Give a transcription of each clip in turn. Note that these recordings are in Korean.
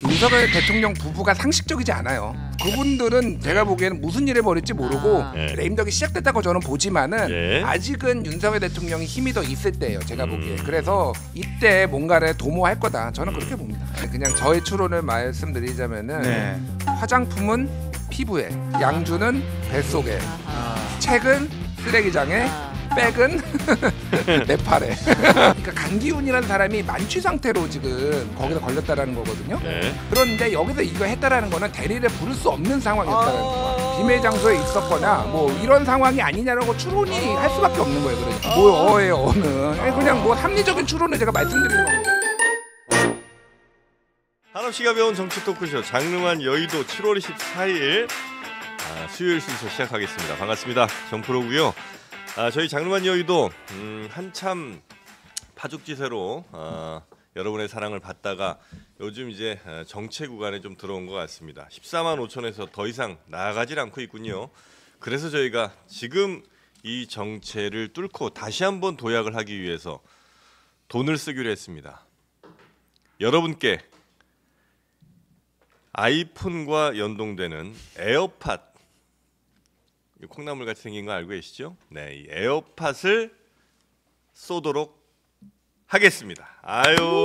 윤석열 대통령 부부가 상식적이지 않아요. 그분들은 제가 보기에는 무슨 일을 벌일지 모르고 레임덕이 시작됐다고 저는 보지만은 아직은 윤석열 대통령이 힘이 더 있을 때예요. 제가 보기에. 그래서 이때 뭔가를 도모할 거다. 저는 그렇게 봅니다. 그냥 저의 추론을 말씀드리자면은 화장품은 피부에, 양주는 뱃속에, 책은 쓰레기장에, 백은 내 팔에. 그러니까 강기훈이라는 사람이 만취 상태로 지금 거기서 걸렸다라는 거거든요. 그런데 여기서 이거 했다라는 거는 대리를 부를 수 없는 상황이었다는 거예요. 비밀 장소에 있었거나 뭐 이런 상황이 아니냐라고 추론이 할 수밖에 없는 거예요. 그러니까 뭐 어는 그냥 뭐 합리적인 추론을 제가 말씀드리는 겁니다. 한없이가 배운 정치 토크쇼 장르만 여의도 7월 24일 수요일 순서 시작하겠습니다. 반갑습니다. 정프로고요. 저희 장르만 여의도 한참 파죽지세로 여러분의 사랑을 받다가 요즘 이제 정체 구간에 좀 들어온 것 같습니다. 14만 5천에서 더 이상 나아가질 않고 있군요. 그래서 저희가 지금 이 정체를 뚫고 다시 한번 도약을 하기 위해서 돈을 쓰기로 했습니다. 여러분께 아이폰과 연동되는 에어팟, 콩나물같이 생긴 거 알고 계시죠? 네, 이 에어팟을 쏘도록 하겠습니다. 아유,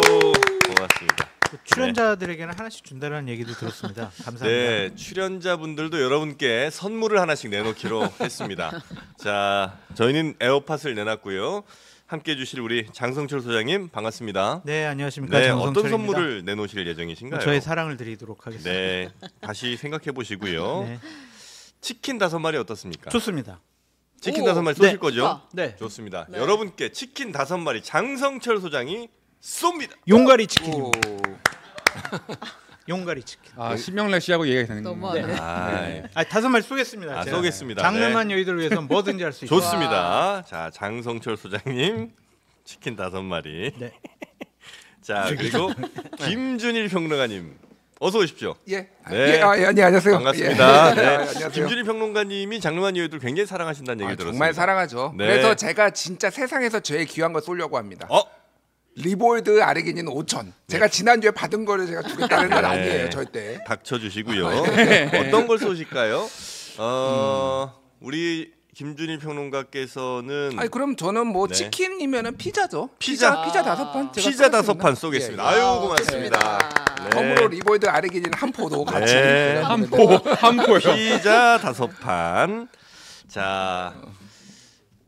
고맙습니다. 출연자들에게는 하나씩 준다는 얘기도 들었습니다. 감사합니다. 네, 출연자분들도 여러분께 선물을 하나씩 내놓기로 했습니다. 자, 저희는 에어팟을 내놨고요. 함께해 주실 우리 장성철 소장님 반갑습니다. 네, 안녕하십니까. 네, 장성철입니다. 어떤 선물을 내놓으실 예정이신가요? 저의 사랑을 드리도록 하겠습니다. 네, 다시 생각해 보시고요. 네. 치킨 5마리 어떻습니까? 좋습니다. 치킨 5마리 쏘실 네. 거죠? 네. 좋습니다. 네. 여러분께 치킨 5마리 장성철 소장이 쏩니다. 용가리 치킨입니다. 용가리 치킨. 신명래 씨하고 얘기가 되는 너무하네. 거예요. 5마리 쏘겠습니다. 제가. 쏘겠습니다. 장르만 여의도를 위해서 뭐든지 할 수 있습니다. 좋습니다. 자, 장성철 소장님 치킨 5마리. 네. 자, 그리고 김준일 평론가님 어서 오십시오. 예. 네. 안녕하세요. 반갑습니다. 예. 네. 안녕하세요. 김준일 평론가님이 장르만 여의도를 굉장히 사랑하신다는 얘기 들었습니다. 정말 사랑하죠. 네. 그래서 제가 진짜 세상에서 제일 귀한 걸 쏘려고 합니다. 리보이드 아르기닌 5천. 제가 지난주에 받은 거를 제가 주겠다는 건 아니에요. 절대. 닥쳐주시고요. 어떤 걸 쏘실까요? 우리 김준일 평론가께서는 그럼 저는 뭐 네. 치킨이면은 피자죠. 피자 5판. 피자 5판 쏘겠습니다. 아유, 고맙습니다. 네. 덤으로 리보이드 아르기닌 한 포도 같이. 네. 한 포요. 피자 5판. 자,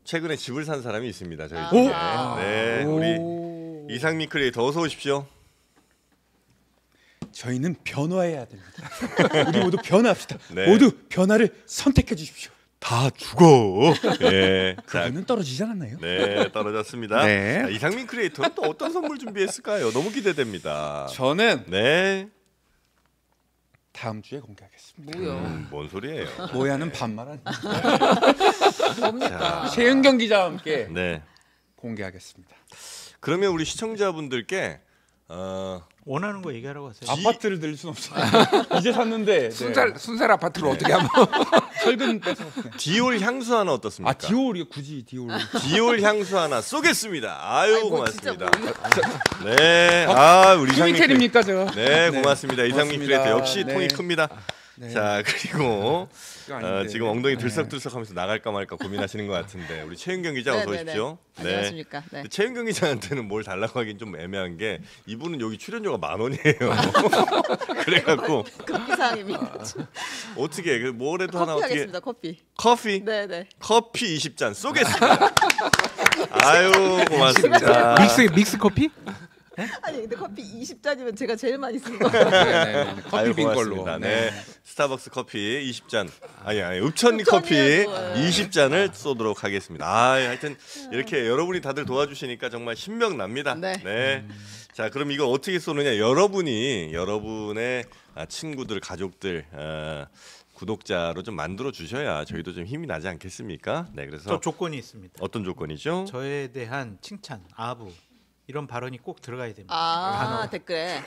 최근에 집을 산 사람이 있습니다. 저희 집에. 네, 우리 이상민 크리에이터 어서 오십시오. 저희는 변화해야 됩니다. 우리 모두 변화합시다. 네. 모두 변화를 선택해 주십시오. 다 죽어. 네. 자, 그거는 떨어지지 않았나요? 네, 떨어졌습니다. 네. 자, 이상민 크리에이터는 또 어떤 선물 준비했을까요? 너무 기대됩니다. 저는 네. 다음 주에 공개하겠습니다. 뭐야? 뭔 소리예요? 뭐야는 반말 아닙니다. 자, 최은경 기자와 함께 네. 공개하겠습니다. 그러면 우리 시청자분들께 원하는 거 얘기하라고 하세요. 아파트를 들 순 없어요. 이제 샀는데 순살 아파트를 어떻게 하면 철근 빼서. 디올 향수 하나 어떻습니까? 디올이요. 굳이 디올. 디올 향수 하나 쏘겠습니다. 아유, 고맙습니다. 진짜 네. 우리 이상민 트위텔입니까 저? 네, 고맙습니다. 이상민 고맙습니다. 크리에이터 역시 네. 통이 큽니다. 네. 자, 그리고 아닌데. 지금 엉덩이 들썩들썩하면서 나갈까 말까 고민하시는 것 같은데 우리 최은경 기자 어서 오십시오. 안녕하십니까. 네. 근데 최은경 기자한테는 뭘 달라고 하긴 좀 애매한 게 이분은 여기 출연료가 10,000원이에요. 그래갖고 급비상입니다. 어떻게 뭐래도 하나 커피 어떻게 하겠습니다. 커피. 커피? 네네. 커피 20잔 쏘겠습니다. 아유, 고맙습니다. 믹스 커피? 아니 근데 커피 20잔이면 제가 제일 많이 쓰는 거. 네. 커피 아유, 빈 걸로. 고맙습니다. 네. 스타벅스 커피 20잔. 아니 읍천리 커피 읍천리에도, 20잔을 쏘도록 하겠습니다. 하여튼 이렇게 여러분이 다들 도와주시니까 정말 신명 납니다. 네. 자, 그럼 이거 어떻게 쏘느냐? 여러분의 친구들, 가족들, 구독자로 좀 만들어 주셔야 저희도 좀 힘이 나지 않겠습니까? 네, 그래서 또 조건이 있습니다. 어떤 조건이죠? 저에 대한 칭찬, 아부 이런 발언이 꼭 들어가야 됩니다. 댓글에.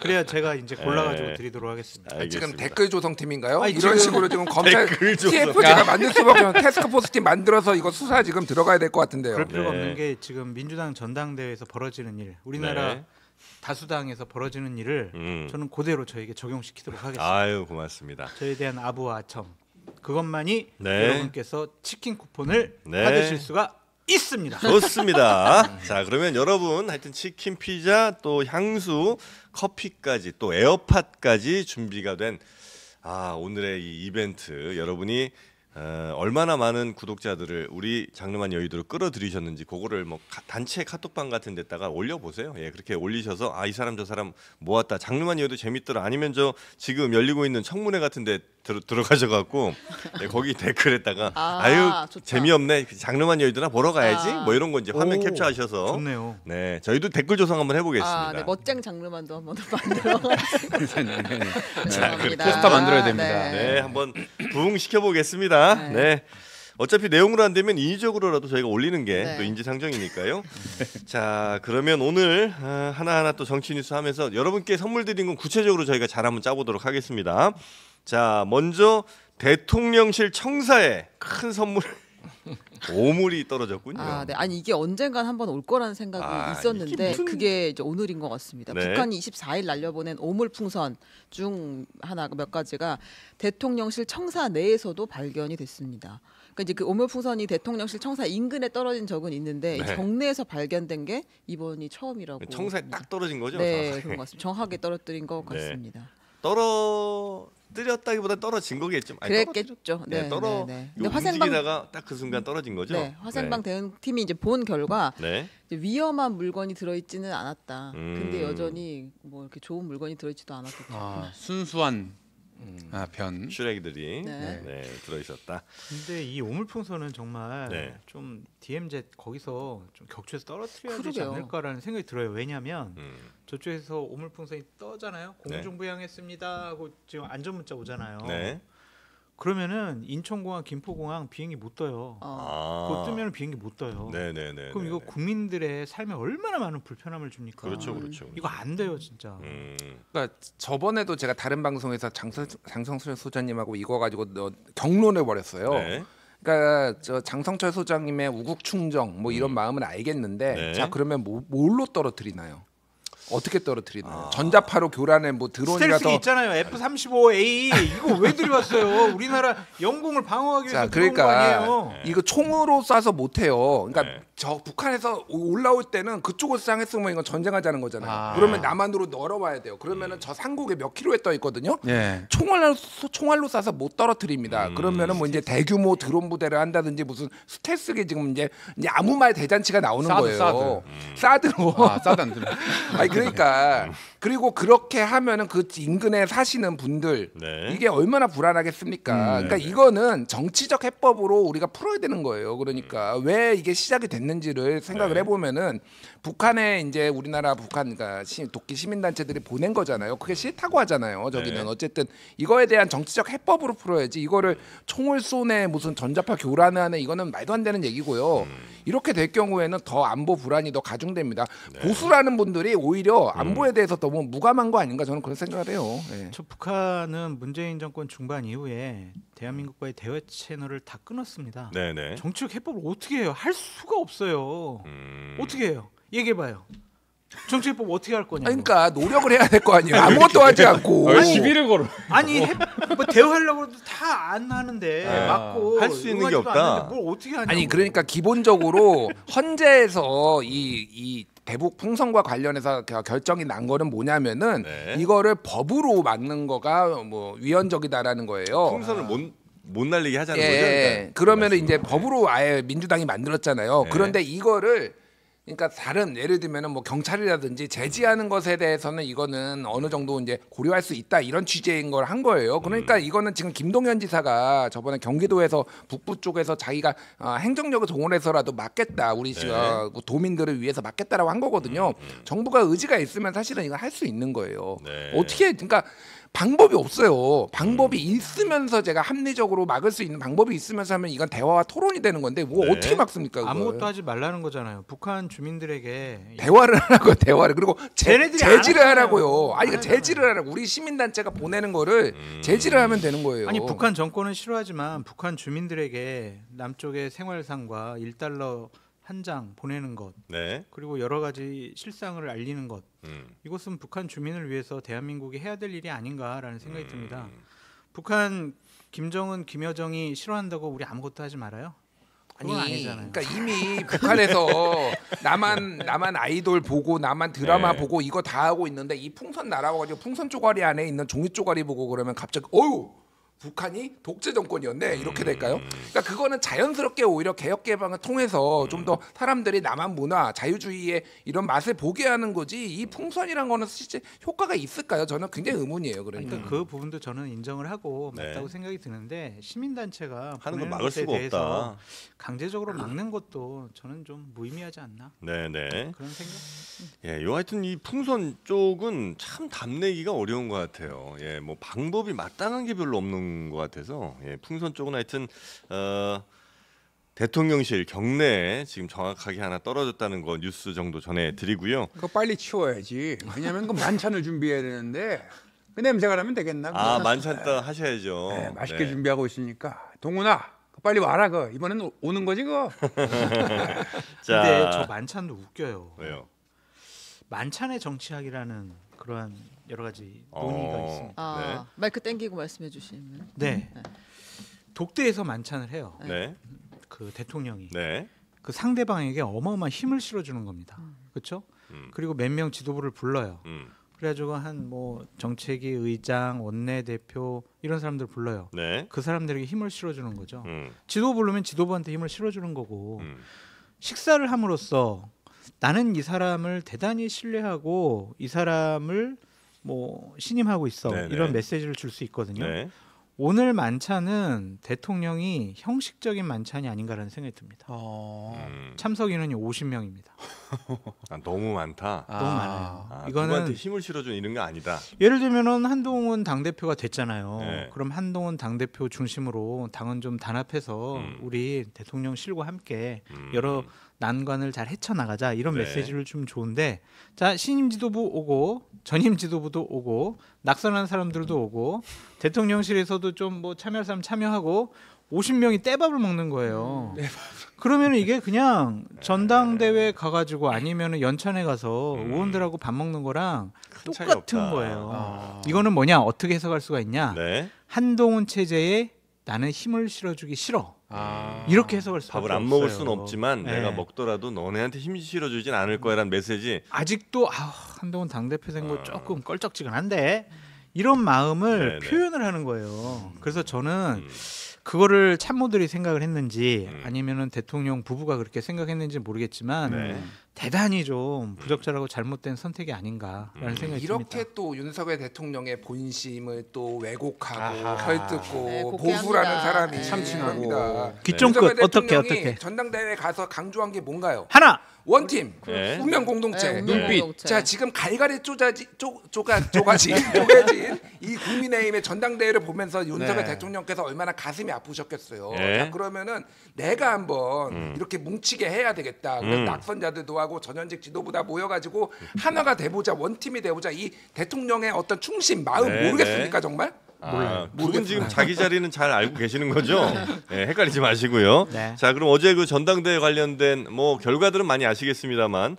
그래야 제가 이제 골라가지고 네. 드리도록 하겠습니다. 알겠습니다. 지금 댓글 조성팀인가요? 아니, 이런 지금 식으로 지금 검찰 댓글 조성. TF가 만들 수밖에 없는 태스크포스 팀 만들어서 이거 수사 지금 들어가야 될 것 같은데요. 그럴 필요가 네. 없는 게 지금 민주당 전당대회에서 벌어지는 일, 우리나라 네. 다수당에서 벌어지는 일을 저는 그대로 저에게 적용시키도록 하겠습니다. 아유 고맙습니다. 저에 대한 아부와 아첨 그것만이 네. 여러분께서 치킨 쿠폰을 네. 받으실 수가 있습니다. 좋습니다. 자 그러면 여러분 하여튼 치킨, 피자, 또 향수, 커피까지 또 에어팟까지 준비가 된 오늘의 이 이벤트 여러분이 얼마나 많은 구독자들을 우리 장르만 여의도로 끌어들이셨는지 그거를 뭐 단체 카톡방 같은 데다가 올려보세요. 예, 그렇게 올리셔서 이 사람 저 사람 모았다. 장르만 여의도 재밌더라. 아니면 저 지금 열리고 있는 청문회 같은 데 들어가셔갖고 예, 거기 댓글에다가 아유 좋다. 재미없네. 장르만 여의도나 보러 가야지. 뭐 이런 거 이제 화면 캡처하셔서 좋네요. 네 저희도 댓글 조성 한번 해보겠습니다. 네, 멋쟁 장르만도 한번 만들어. 자, 그렇게 포스터 만들어야 됩니다. 네, 한번 부응시켜 보겠습니다. 네. 어차피 내용으로 안 되면 인위적으로라도 저희가 올리는 게 또 인지상정이니까요. 자, 그러면 오늘 하나하나 또 정치 뉴스 하면서 여러분께 선물 드린 건 구체적으로 저희가 잘 한번 짜보도록 하겠습니다. 자, 먼저 대통령실 청사에 큰 선물 오물이 떨어졌군요. 네. 아니 이게 언젠간 한번 올 거라는 생각이 있었는데 그게 이제 오늘인 것 같습니다. 네. 북한이 24일 날려보낸 오물풍선 중 하나 몇 가지가 대통령실 청사 내에서도 발견이 됐습니다. 그러니까 이제 그 오물풍선이 대통령실 청사 인근에 떨어진 적은 있는데 네. 경내에서 발견된 게 이번이 처음이라고. 청사에 딱 떨어진 거죠? 네, 정확하게. 그런 것 같습니다. 정확하게 떨어뜨린 것 네. 같습니다. 떨어뜨렸다기보다 떨어진 거겠죠. 아니, 그랬겠죠. 네, 근데 근데 움직이다가 딱 그 순간 떨어진 거죠. 네, 화생방 대응팀이 이제 본 결과 네. 이제 위험한 물건이 들어있지는 않았다. 근데 음. 여전히 뭐 이렇게 좋은 물건이 들어있지도 않았겠죠. 순수한 변. 슈렉이들이 네. 들어있었다. 근데 이 오물풍선은 정말 네. 좀 DMZ 거기서 좀 격추해서 떨어뜨려야 되지 그러게요. 않을까라는 생각이 들어요. 왜냐하면 음. 저쪽에서 오물풍선이 떠잖아요. 공중부양했습니다 하고 지금 안전문자 오잖아요. 네. 그러면은 인천공항, 김포공항 비행기 못 떠요. 그거 뜨면 비행기 못 떠요. 네네네. 그럼 이거 국민들의 삶에 얼마나 많은 불편함을 줍니까? 그렇죠. 이거 안 돼요 진짜. 그러니까 저번에도 제가 다른 방송에서 장성철 소장님하고 이거 가지고 경론을 벌였어요. 네. 그러니까 저 장성철 소장님의 우국 충정 뭐 이런 마음은 알겠는데 네. 자 그러면 뭘로 떨어뜨리나요? 어떻게 떨어뜨리나요? 전자파로 교란에 뭐 드론이라서 스텔스 있잖아요. F-35A 이거 왜 들여왔어요? 우리나라 영공을 방어하기 위해서 자 들어온 거 그러니까 아니에요? 이거 총으로 쏴서 못 해요. 그러니까 네. 저 북한에서 올라올 때는 그쪽을 쌍했으면 이건 전쟁하자는 거잖아요. 아. 그러면 남한으로 널어와야 돼요. 그러면은 저 상국에 몇 킬로에 떠 있거든요. 네. 총알로 쏴서 못 떨어뜨립니다. 그러면은 뭐 이제 대규모 드론 부대를 한다든지 무슨 스텔스기 지금 이제 아무 말 대잔치가 나오는 거예요. 사드로. 사드 안 들어. 아니 그러니까 그리고 그렇게 하면은 그 인근에 사시는 분들 네. 이게 얼마나 불안하겠습니까? 그러니까 이거는 정치적 해법으로 우리가 풀어야 되는 거예요. 그러니까 왜 이게 시작이 됐는지를 생각을 네. 해보면은 북한에 이제 우리나라 북한 그러니까 독기 시민단체들이 보낸 거잖아요. 그게 싫다고 하잖아요. 저기는 네. 어쨌든 이거에 대한 정치적 해법으로 풀어야지 이거를 총을 쏘네 무슨 전자파 교란을 하네 이거는 말도 안 되는 얘기고요. 이렇게 될 경우에는 더 안보 불안이 더 가중됩니다. 보수라는 분들이 오히려 안보에 대해서 너무 무감한 거 아닌가 저는 그런 생각을 해요. 네. 저 북한은 문재인 정권 중반 이후에 대한민국과의 대화 채널을 다 끊었습니다. 네네. 정치적 해법을 어떻게 해요? 할 수가 없어요. 어떻게 해요? 얘기해봐요. 정치 해법 어떻게 할 거냐고. 그러니까 노력을 해야 될 거 아니에요. 아무것도 하지 않고. 시비를 걸어. 아니 뭐 대화하려고 해도 다 안 하는데 맞고 할수 있는 게 응하지도 없다. 않는데 뭘 어떻게 하냐고. 아니 그러니까 기본적으로 헌재에서 이 대북 풍선과 관련해서 결정이 난 거는 뭐냐면은 네. 이거를 법으로 막는 거가 뭐 위헌적이다라는 거예요. 풍선을 못 날리게 하자는 거죠. 예. 일단. 그러면은 이제 말씀으로. 법으로 아예 민주당이 만들었잖아요. 네. 그런데 이거를 그러니까 다른 예를 들면은 뭐 경찰이라든지 제지하는 것에 대해서는 이거는 어느 정도 이제 고려할 수 있다 이런 취지인 걸 한 거예요. 그러니까 이거는 지금 김동연 지사가 저번에 경기도에서 북부 쪽에서 자기가 행정력을 동원해서라도 막겠다 우리 네. 도민들을 위해서 막겠다라고 한 거거든요. 정부가 의지가 있으면 사실은 이거 할 수 있는 거예요. 네. 어떻게 그러니까 방법이 없어요. 방법이 있으면서 제가 합리적으로 막을 수 있는 방법이 있으면서 하면 이건 대화와 토론이 되는 건데 뭐 네. 어떻게 막습니까? 그걸? 아무것도 하지 말라는 거잖아요. 북한 주민들에게 대화를 하라고 대화를 그리고 쟤네들이 제지를 안 하잖아요. 하라고요. 아니 그러니까 안 제지를 하라고 우리 시민단체가 보내는 거를 제지를 하면 되는 거예요. 아니 북한 정권은 싫어하지만 북한 주민들에게 남쪽의 생활상과 $1 한 장 보내는 것, 네. 그리고 여러 가지 실상을 알리는 것, 이것은 북한 주민을 위해서 대한민국이 해야 될 일이 아닌가라는 생각이 듭니다. 북한 김정은, 김여정이 싫어한다고 우리 아무것도 하지 말아요. 그건 아니잖아요. 그러니까 이미 북한에서 나만 아이돌 보고 나만 드라마 네. 보고 이거 다 하고 있는데 이 풍선 날아와 가지고 풍선 쪼가리 안에 있는 종이 쪼가리 보고 그러면 갑자기 어유 북한이 독재 정권이었네 이렇게 될까요? 그러니까 그거는 자연스럽게 오히려 개혁 개방을 통해서 좀 더 사람들이 남한 문화, 자유주의의 이런 맛을 보게 하는 거지 이 풍선이란 거는 실제 효과가 있을까요? 저는 굉장히 의문이에요. 그러니까 그 부분도 저는 인정을 하고 네. 맞다고 생각이 드는데 시민단체가 하는 거 보내는 막을 것에 수가 대해서 없다. 강제적으로 막는 것도 저는 좀 무의미하지 않나 네네. 그런 생각. 예, 요 하여튼 이 풍선 쪽은 참 답내기가 어려운 것 같아요. 예, 뭐 방법이 마땅한 게 별로 없는 것 같아서 예, 풍선 쪽은 하여튼 대통령실 경내에 지금 정확하게 하나 떨어졌다는 거 뉴스 정도 전해드리고요. 그거 빨리 치워야지. 왜냐면 그 만찬을 준비해야 되는데 그 냄새가 나면 되겠나? 아 만찬 따 하셔야죠. 네, 맛있게 네. 준비하고 있으니까 동훈아 그거 빨리 와라. 그 이번엔 오는 거지 그거. 자, 근데 저 만찬도 웃겨요. 왜요? 만찬의 정치학이라는 그러한 여러 가지 논의가 있습니다. 아, 마이크 땡기고 말씀해 주시면. 네. 독대에서 만찬을 해요. 네, 그 대통령이 네, 그 상대방에게 어마어마한 힘을 실어주는 겁니다. 그렇죠? 그리고 몇 명 지도부를 불러요. 그래가지고 한 뭐 정책위 의장, 원내대표 이런 사람들 불러요. 네, 그 사람들에게 힘을 실어주는 거죠. 지도부 부르면 지도부한테 힘을 실어주는 거고 식사를 함으로써 나는 이 사람을 대단히 신뢰하고 이 사람을 뭐 신임하고 있어 네네. 이런 메시지를 줄 수 있거든요. 네. 오늘 만찬은 대통령이 형식적인 만찬이 아닌가라는 생각이 듭니다. 참석 인원이 50명입니다. 아, 너무 많다. 너무 많아요. 아, 이거는 누구한테 힘을 실어준 이런 게 아니다. 예를 들면은 한동훈 당대표가 됐잖아요. 네. 그럼 한동훈 당대표 중심으로 당은 좀 단합해서 우리 대통령실과 함께 여러 난관을 잘 헤쳐나가자 이런 네. 메시지를 주면 좋은데 자 신임 지도부 오고 전임 지도부도 오고 낙선한 사람들도 오고 대통령실에서도 좀 뭐 참여할 사람 참여하고 50명이 떼밥을 먹는 거예요. 그러면 이게 그냥 전당대회 가가지고 아니면 연천에 가서 의원들하고 밥 먹는 거랑 큰 차이 똑같은 없다. 거예요. 이거는 뭐냐 어떻게 해석할 수가 있냐? 네. 한동훈 체제에 나는 힘을 실어주기 싫어. 이렇게 해석할 수밖에 밥을 안 없어요. 먹을 수는 없지만 네. 내가 먹더라도 너네한테 힘 실어주진 않을 거야라는 메시지. 아직도 한동훈 당대표 된 거 조금 껄쩍지근한데 이런 마음을 네네. 표현을 하는 거예요. 그래서 저는 그거를 참모들이 생각을 했는지 아니면은 대통령 부부가 그렇게 생각했는지 모르겠지만 네. 대단히 좀 부적절하고 잘못된 선택이 아닌가라는 생각이 듭니다. 이렇게 또 윤석열 대통령의 본심을 또 왜곡하고 아하. 헐뜯고 네, 보수라는 복귀합니다. 사람이 네. 참칭합니다. 기존 끝 윤석열 어떻게 대통령이 어떻게 전당대회 가서 강조한 게 뭔가요? 하나 원팀, 네. 운명 공동체, 네, 운명 눈빛. 공동체. 자 지금 갈갈이 쪼개진 이 국민의힘의 전당대회를 보면서 윤석열 네. 대통령께서 얼마나 가슴이 아프셨겠어요. 네. 자 그러면은 내가 한번 이렇게 뭉치게 해야 되겠다. 그래서 낙선자들도 하고 전현직 지도부 다 모여가지고 하나가 돼보자, 원팀이 돼보자. 이 대통령의 어떤 충심, 마음 네, 모르겠습니까 네. 정말? 두분 지금 자기 자리는 잘 알고 계시는 거죠? 네, 헷갈리지 마시고요. 네. 자, 그럼 어제 그 전당대회 관련된 뭐 결과들은 많이 아시겠습니다만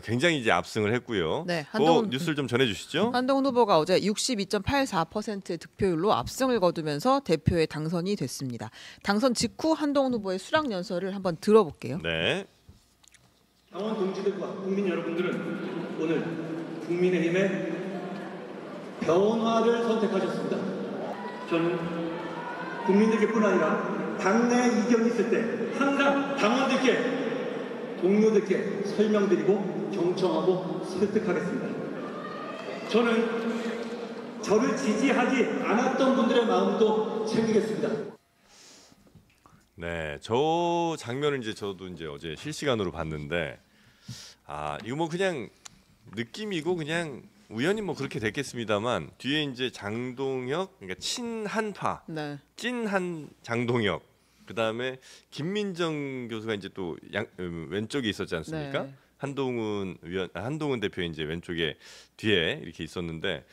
굉장히 이제 압승을 했고요. 네, 그 한동훈- 뉴스를 좀 전해주시죠. 한동훈 후보가 어제 62.84%의 득표율로 압승을 거두면서 대표에 당선이 됐습니다. 당선 직후 한동훈 후보의 수락 연설을 한번 들어볼게요. 네. 당원 동지들과 국민 여러분들은 오늘 국민의힘의 변화를 선택하셨습니다. 저는 국민들께뿐 아니라 당내 이견이 있을 때 항상 당원들께 동료들께 설명드리고 경청하고 설득하겠습니다. 저는 저를 지지하지 않았던 분들의 마음도 챙기겠습니다. 네, 저 장면을 이제 저도 이제 어제 실시간으로 봤는데 이거 뭐 그냥 느낌이고 그냥 우연히 뭐 그렇게 됐겠습니다만 뒤에 이제 장동혁 그러니까 친한파 네. 찐한 장동혁 그다음에 김민정 교수가 이제 또 왼쪽에 있었지 않습니까? 네. 한동훈 대표 이제 왼쪽에 뒤에 이렇게 있었는데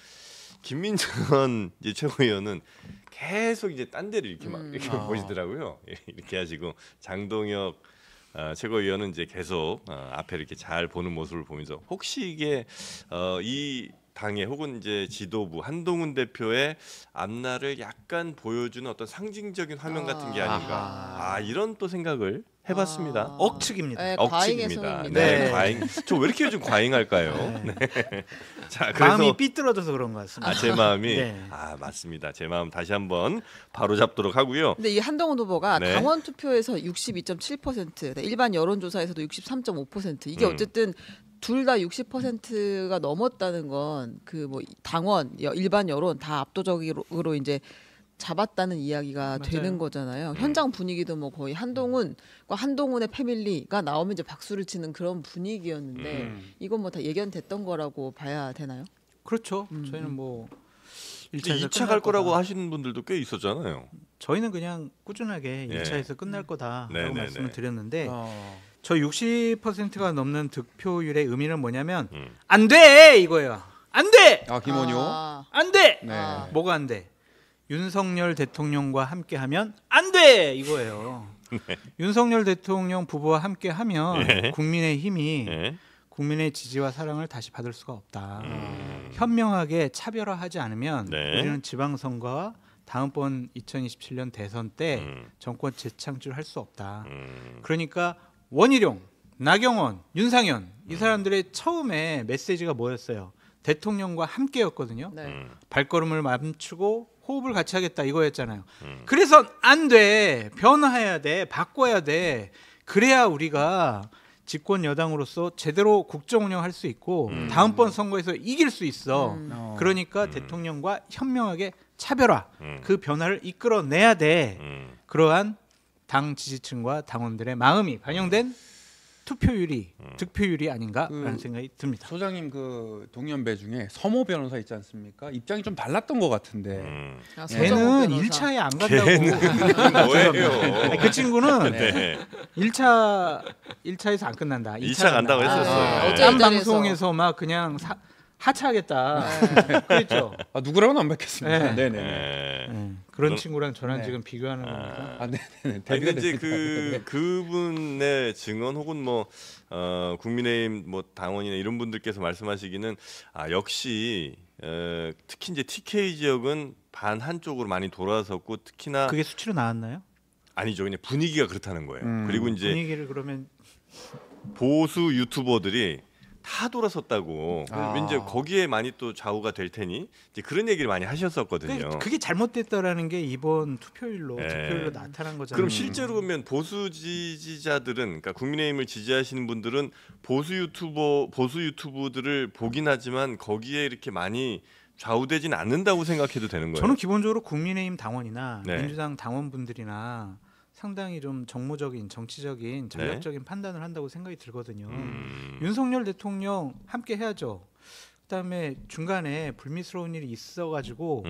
김민정 이제 최고위원은 계속 이제 딴 데를 이렇게 막 이렇게 보시더라고요. 이렇게 하시고 장동혁 최고위원은 이제 계속 앞에 이렇게 잘 보는 모습을 보면서 혹시 이게 이 당의 혹은 이제 지도부 한동훈 대표의 앞날을 약간 보여주는 어떤 상징적인 화면 같은 게 아닌가. 이런 또 생각을 해봤습니다. 억측입니다. 네, 과잉 억측입니다. 해석입니다. 네, 네. 과잉. 저 왜 이렇게 요즘 과잉할까요? 네. 자, 마음이 삐뚤어져서 그런 것 같습니다. 제 마음이 네. 맞습니다. 제 마음 다시 한번 바로 잡도록 하고요. 근데 이 한동훈 후보가 네. 당원 투표에서 62.7%, 일반 여론조사에서도 63.5%. 이게 어쨌든 둘 다 60%가 넘었다는 건 그 뭐 당원, 일반 여론 다 압도적으로 이제 잡았다는 이야기가 맞아요. 되는 거잖아요. 현장 분위기도 뭐 거의 한동훈과 한동훈의 패밀리가 나오면 이제 박수를 치는 그런 분위기였는데 이건 뭐 다 예견됐던 거라고 봐야 되나요? 그렇죠. 저희는 뭐 1차에서 2차 갈 거라고 하시는 분들도 꽤 있었잖아요. 저희는 그냥 꾸준하게 예. 1차에서 끝날 거다라고 네네네. 말씀을 드렸는데 저 60%가 넘는 득표율의 의미는 뭐냐면 안 돼 이거예요. 안 돼. 김원효. 안 돼. 네. 뭐가 안 돼? 윤석열 대통령과 함께하면 안 돼 이거예요. 윤석열 대통령 부부와 함께하면 예. 국민의 힘이 네. 국민의 지지와 사랑을 다시 받을 수가 없다. 현명하게 차별화하지 않으면 네. 우리는 지방선거와 다음번 2027년 대선 때 정권 재창출할 수 없다. 그러니까 원희룡, 나경원, 윤상현 이 사람들의 처음에 메시지가 뭐였어요? 대통령과 함께였거든요. 네. 발걸음을 멈추고 호흡을 같이 하겠다 이거였잖아요. 그래서 안 돼. 변화해야 돼. 바꿔야 돼. 그래야 우리가 집권 여당으로서 제대로 국정 운영할 수 있고 다음번 선거에서 이길 수 있어. 그러니까 대통령과 현명하게 차별화 그 변화를 이끌어내야 돼. 그러한 당 지지층과 당원들의 마음이 반영된 투표율이 득표율이 아닌가라는 생각이 듭니다. 소장님 그 동년배 중에 서모 변호사 있지 않습니까? 입장이 좀 달랐던 것 같은데. 걔는 1차에 안 간다고. 뭐예요? 아니, 그 친구는 네. 1차에서 안 끝난다. 2차 간다고 간다. 했었어요. 어제 딴 이 자리에서. 방송에서 막 그냥 하차하겠다. 그랬죠. 누구라고는 안 밝혔습니다. 네. 네네. 네. 그런 그럼- 친구랑 저랑 네. 지금 비교하는 겁니까? 네네. 아니 근데 이제 그분의 증언 혹은 뭐 국민의힘 뭐 당원이나 이런 분들께서 말씀하시기는 역시 특히 이제 TK 지역은 반 한쪽으로 많이 돌아섰고 특히나 그게 수치로 나왔나요? 아니죠 그냥 분위기가 그렇다는 거예요. 그리고 이제 분위기를 그러면 보수 유튜버들이 다 돌아섰다고 아. 이제 거기에 많이 또 좌우가 될 테니 이제 그런 얘기를 많이 하셨었거든요. 그게 잘못됐다라는 게 이번 투표율로 네. 득표율로 나타난 거잖아요. 그럼 실제로 보면 보수 지지자들은 그러니까 국민의힘을 지지하시는 분들은 보수 유튜브들을 보긴 하지만 거기에 이렇게 많이 좌우되지는 않는다고 생각해도 되는 거예요. 저는 기본적으로 국민의힘 당원이나 네. 민주당 당원분들이나 상당히 좀 정무적인 정치적인 전략적인 판단을 한다고 생각이 들거든요. 윤석열 대통령 함께 해야죠. 그다음에 중간에 불미스러운 일이 있어가지고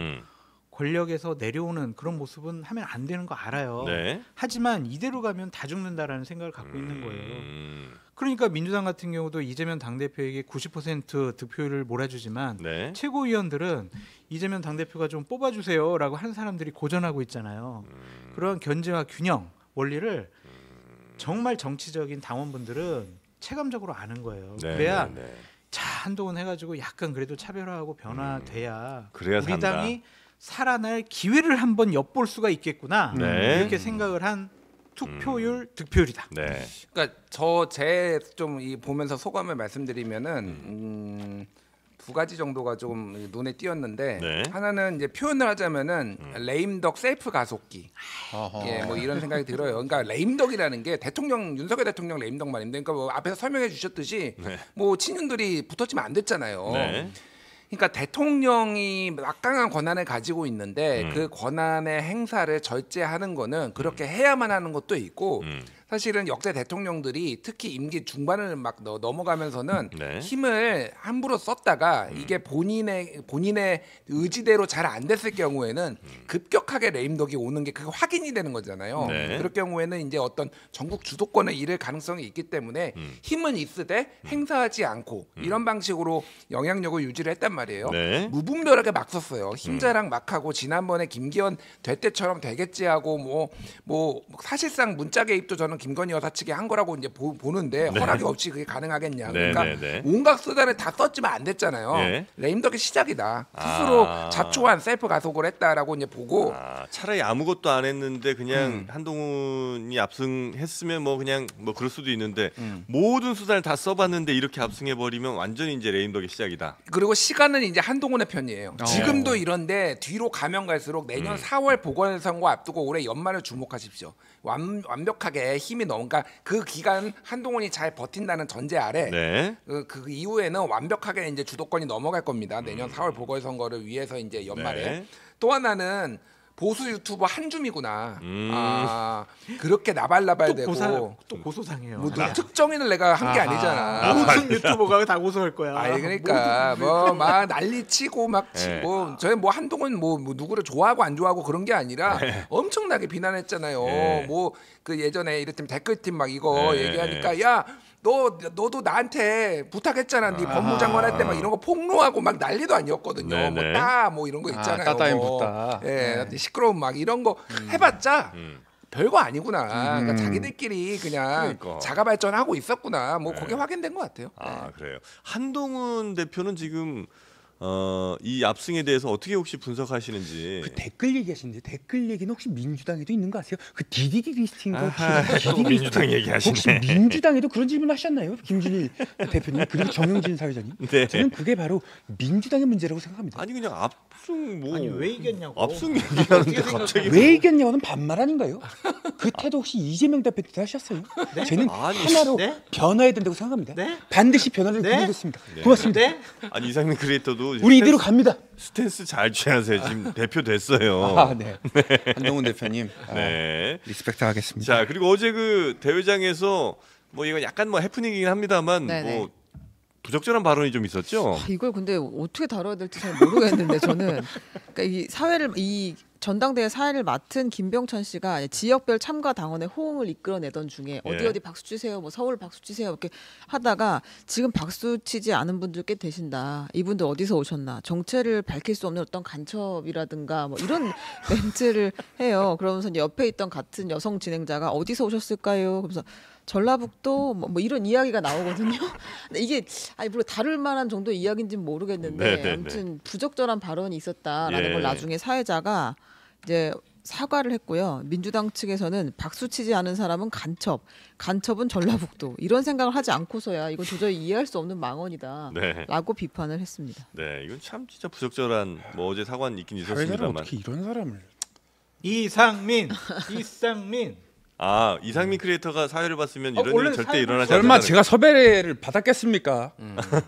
권력에서 내려오는 그런 모습은 하면 안 되는 거 알아요. 네. 하지만 이대로 가면 다 죽는다라는 생각을 갖고 있는 거예요. 그러니까 민주당 같은 경우도 이재명 당대표에게 90% 득표율을 몰아주지만 네. 최고위원들은 이재명 당대표가 좀 뽑아주세요라고 하는 사람들이 고전하고 있잖아요. 그런 견제와 균형 원리를 정말 정치적인 당원분들은 체감적으로 아는 거예요. 네, 그래야 네, 네. 자 한동훈 해가지고 약간 그래도 차별화하고 변화돼야 그래야 우리 산다. 당이 살아날 기회를 한번 엿볼 수가 있겠구나 네. 이렇게 생각을 한 투표율 득표율이다. 네. 그러니까 제 좀 이 보면서 소감을 말씀드리면은 두 가지 정도가 좀 눈에 띄었는데 네. 하나는 이제 표현을 하자면은 레임덕 셀프 가속기 예, 뭐 이런 생각이 들어요. 그러니까 레임덕이라는 게 대통령 윤석열 대통령 레임덕 말입니다. 그러니까 뭐 앞에서 설명해 주셨듯이 뭐 친윤들이 붙었지만 안 됐잖아요. 네. 그러니까 대통령이 막강한 권한을 가지고 있는데 그 권한의 행사를 절제하는 거는 그렇게 해야만 하는 것도 있고 사실은 역대 대통령들이 특히 임기 중반을 막 넘어가면서는 네. 힘을 함부로 썼다가 이게 본인의 의지대로 잘 안 됐을 경우에는 급격하게 레임덕이 오는 게 그게 확인이 되는 거잖아요. 네. 그럴 경우에는 이제 어떤 전국 주도권을 잃을 가능성이 있기 때문에 힘은 있으되 행사하지 않고 이런 방식으로 영향력을 유지를 했단 말이에요. 네. 무분별하게 막 썼어요. 힘자랑 막 하고 지난번에 김기현 될 때처럼 되겠지 하고 뭐 사실상 문자 개입도 저는 김건희 여사 측이 한 거라고 이제 보는데 허락이 없이 그게 가능하겠냐. 네, 그러니까 네, 네. 온갖 수단을 다 썼지만 안 됐잖아요. 예. 레임덕의 시작이다. 스스로 자초한 셀프 가속을 했다라고 이제 보고 차라리 아무것도 안 했는데 그냥 한동훈이 압승했으면 뭐 그냥 뭐 그럴 수도 있는데 모든 수단을 다 써봤는데 이렇게 압승해 버리면 완전히 이제 레임덕의 시작이다. 그리고 시간은 이제 한동훈의 편이에요. 지금도 이런데 뒤로 가면 갈수록 내년 4월 보궐선거 앞두고 올해 연말을 주목하십시오. 완벽하게 힘이 그러니까 그 기간 한동훈이 잘 버틴다는 전제 아래 네. 그 이후에는 완벽하게 이제 주도권이 넘어갈 겁니다. 내년 4월 보궐선거를 위해서 이제 연말에. 네. 또 하나는 보수 유튜버 한줌이구나. 그렇게 나발나발되고 또 고소당해요. 뭐 특정인을 내가 한 게 아니잖아. 모든 유튜버가 다 고소할 거야. 아니 그러니까 뭐 막 난리치고 막 치고 저희 뭐 한동훈 뭐 누구를 좋아하고 안 좋아하고 그런 게 아니라 엄청나게 비난했잖아요. 뭐 그 예전에 이랬더니 댓글팀 막 이거 얘기하니까 야 너도 나한테 부탁했잖아. 네 법무장관 할 때 막 이런 거 폭로하고 막 난리도 아니었거든요. 네, 뭐 네. 뭐 이런 거 있잖아요. 따따임 뭐. 붙다. 예, 시끄러운 막 이런 거 해봤자 별거 아니구나. 그러니까 자기들끼리 그냥 그러니까. 자가 발전하고 있었구나. 뭐 그게 확인된 것 같아요. 그래요. 한동훈 대표는 지금 이 압승에 대해서 어떻게 혹시 분석하시는지. 그 댓글 얘기하시는데 댓글 얘기는 혹시 민주당에도 있는 거 아세요? 그 DDD 리스트인가? 또 민주당 얘기하시네. 혹시 민주당에도 그런 질문 하셨나요, 김준일 대표님 그리고 정영진 사회자님? 네. 저는 그게 바로 민주당의 문제라고 생각합니다. 아니 그냥 압승 뭐 아니 왜 이겼냐고. 압승 얘기하는데 갑자기 왜 이겼냐고는 반말 아닌가요? 그 태도 혹시 이재명 대표 때 하셨어요? 저는 아니, 하나로 네? 변화해야 된다고 생각합니다. 네? 반드시 변화를 네? 보겠습니다. 고맙습니다. 네? 아니 이상민 크리에이터도 우리 이대로 갑니다. 스탠스 잘 취하세요. 지금 대표 됐어요. 네. 한동훈 대표님, 네. 리스펙트 하겠습니다. 자 그리고 어제 그 대회장에서 뭐 이건 약간 뭐 해프닝이긴 합니다만 네네. 뭐 부적절한 발언이 좀 있었죠. 이걸 근데 어떻게 다뤄야 될지 잘 모르겠는데 저는 그러니까 이 사회를 이 전당대회 사회를 맡은 김병천 씨가 지역별 참가 당원의 호응을 이끌어내던 중에 어디 예. 어디 박수 치세요, 뭐 서울 박수 치세요 이렇게 하다가 지금 박수 치지 않은 분들 꽤 되신다. 이분들 어디서 오셨나? 정체를 밝힐 수 없는 어떤 간첩이라든가 뭐 이런 멘트를 해요. 그러면서 이제 옆에 있던 같은 여성 진행자가 어디서 오셨을까요? 그러면서 전라북도 뭐 이런 이야기가 나오거든요. 근데 이게 아니 물론 다룰 만한 정도의 이야기인지는 모르겠는데 네네네. 아무튼 부적절한 발언이 있었다라는 예. 걸 나중에 사회자가 이제 사과를 했고요. 민주당 측에서는 박수 치지 않은 사람은 간첩은 전라북도 이런 생각을 하지 않고서야 이건 도저히 이해할 수 없는 망언이다라고 네. 비판을 했습니다. 네, 이건 참 진짜 부적절한 뭐 어제 사과는 있긴 사회자를 있었습니다만. 어떻게 이런 사람을? 이상민. 이상민 크리에이터가 사회를 봤으면 이런 원래 일은 절대 사회 일어나지 설마 않는다는 제가 섭외를 받았겠습니까?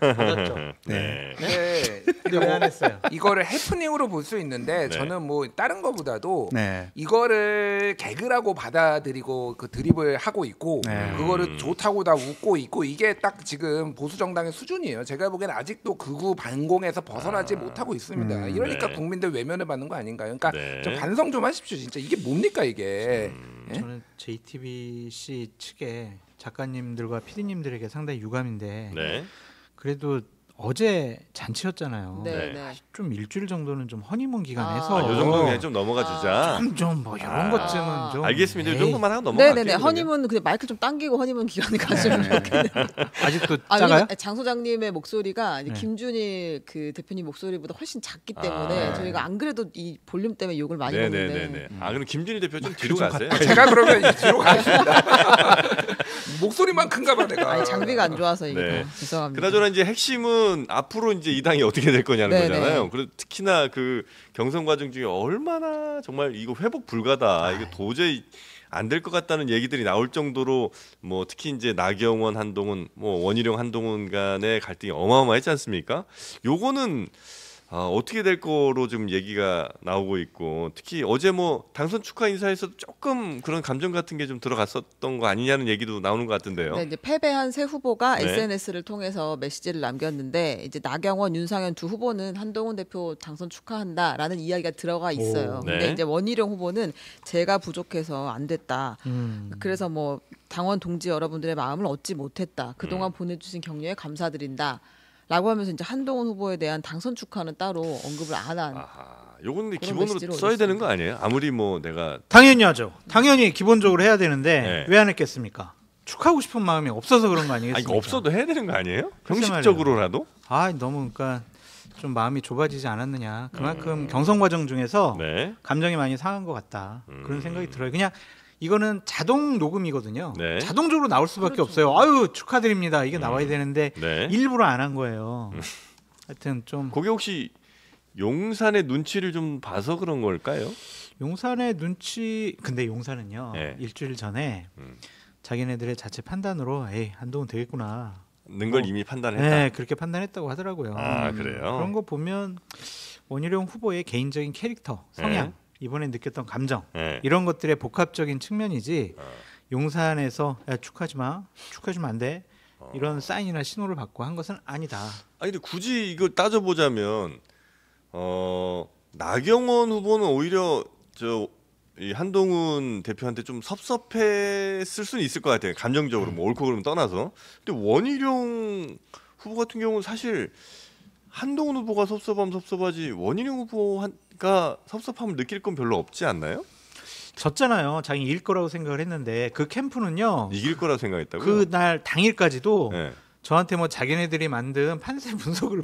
받았죠. 네. 네. 근데 왜 안 했어요? 이거를 해프닝으로 볼 수 있는데 네. 저는 뭐 다른 거보다도 네. 이거를 개그라고 받아들이고 그 드립을 하고 있고 네. 그거를 좋다고 다 웃고 있고 이게 딱 지금 보수 정당의 수준이에요. 제가 보기에는 아직도 극우 반공에서 벗어나지 못하고 있습니다. 이러니까 네. 국민들 외면을 받는 거 아닌가요? 그러니까 네. 좀 반성 좀 하십시오. 진짜 이게 뭡니까 이게? 예? 저는 JTBC 측의 작가님들과 PD님들에게 상당히 유감인데 네. 그래도 어제 잔치였잖아요. 네, 네. 네. 좀 일주일 정도는 좀 허니문 기간에서 요 정도는 그냥 좀 넘어가 주자. 좀 뭐 이런 것쯤은 좀 알겠습니다. 이 에이, 정도만 하고 넘어갈게요. 네네네. 그러면. 허니문 근데 마이크 좀 당기고 허니문 기간을 가지면 좋겠네요. 아직도 아, 작아요? 왜냐면 장 소장님의 목소리가 이제 네. 김준일 그 대표님 목소리보다 훨씬 작기 때문에 저희가 안 그래도 이 볼륨 때문에 욕을 많이 먹는데 네네네네. 그럼 김준일 대표 좀 뒤로 가세요. 제가 그러면 뒤로 가겠습니다. 목소리만 큰가 봐 내가. 아니 장비가 안 좋아서 이게 네. 다 죄송합니다. 그나저나 이제 핵심은 앞으로 이제 이 당이 어떻게 될 거냐는 네네. 거잖아요. 그리고 특히나 그 경선 과정 중에 얼마나 정말 이거 회복 불가다. 이거 도저히 안 될 것 같다는 얘기들이 나올 정도로 뭐 특히 이제 나경원, 한동훈, 뭐 원희룡, 한동훈 간의 갈등이 어마어마했지 않습니까? 요거는 어떻게 될 거로 지금 얘기가 나오고 있고 특히 어제 뭐 당선 축하 인사에서도 조금 그런 감정 같은 게 좀 들어갔었던 거 아니냐는 얘기도 나오는 것 같은데요. 네, 이제 패배한 세 후보가 네. SNS를 통해서 메시지를 남겼는데 이제 나경원, 윤상현 두 후보는 한동훈 대표 당선 축하한다라는 이야기가 들어가 있어요. 오, 근데 네. 이제 원희룡 후보는 제가 부족해서 안 됐다. 그래서 뭐 당원 동지 여러분들의 마음을 얻지 못했다. 그동안 보내주신 격려에 감사드린다. 라고 하면서 이제 한동훈 후보에 대한 당선 축하는 따로 언급을 안 한 요건 근데 그런 기본으로 메시지를 써야 어디서 되는 거 아니에요? 아무리 뭐 내가 당연히 하죠. 당연히 기본적으로 해야 되는데 네. 왜 안 했겠습니까? 축하하고 싶은 마음이 없어서 그런 거 아니 아니겠습니까? 이거 없어도 해야 되는 거 아니에요? 글쎄 형식적으로라도? 아 너무 그러니까 좀 마음이 좁아지지 않았느냐. 그만큼 경선 과정 중에서 네. 감정이 많이 상한 것 같다. 그런 생각이 들어요. 그냥 이거는 자동 녹음이거든요. 네. 자동적으로 나올 수밖에 그렇죠. 없어요. 아유 축하드립니다. 이게 나와야 되는데 네. 일부러 안 한 거예요. 하여튼 좀 거기 혹시 용산의 눈치를 좀 봐서 그런 걸까요? 용산의 눈치. 근데 용산은요. 네. 일주일 전에 자기네들의 자체 판단으로 에이 한동훈 되겠구나. 는 걸 이미 판단했다. 네, 그렇게 판단했다고 하더라고요. 아 그래요? 그런 거 보면 원희룡 후보의 개인적인 캐릭터, 성향, 이번에 느꼈던 감정 네. 이런 것들의 복합적인 측면이지 용산에서 야, 축하해주면 안 돼. 이런 사인이나 신호를 받고 한 것은 아니다. 아니 근데 굳이 이걸 따져보자면 나경원 후보는 오히려 이 한동훈 대표한테 좀 섭섭했을 수는 있을 것 같아요. 감정적으로 뭐 옳고 그름은 떠나서. 근데 원희룡 후보 같은 경우는 사실 한동훈 후보가 섭섭하면 섭섭하지 원희룡 후보가 섭섭함을 느낄 건 별로 없지 않나요? 졌잖아요. 자기 이길 거라고 생각을 했는데 그 캠프는요. 이길 거라고 생각했다고요? 그날 당일까지도 네. 저한테 뭐 자기네들이 만든 판세 분석을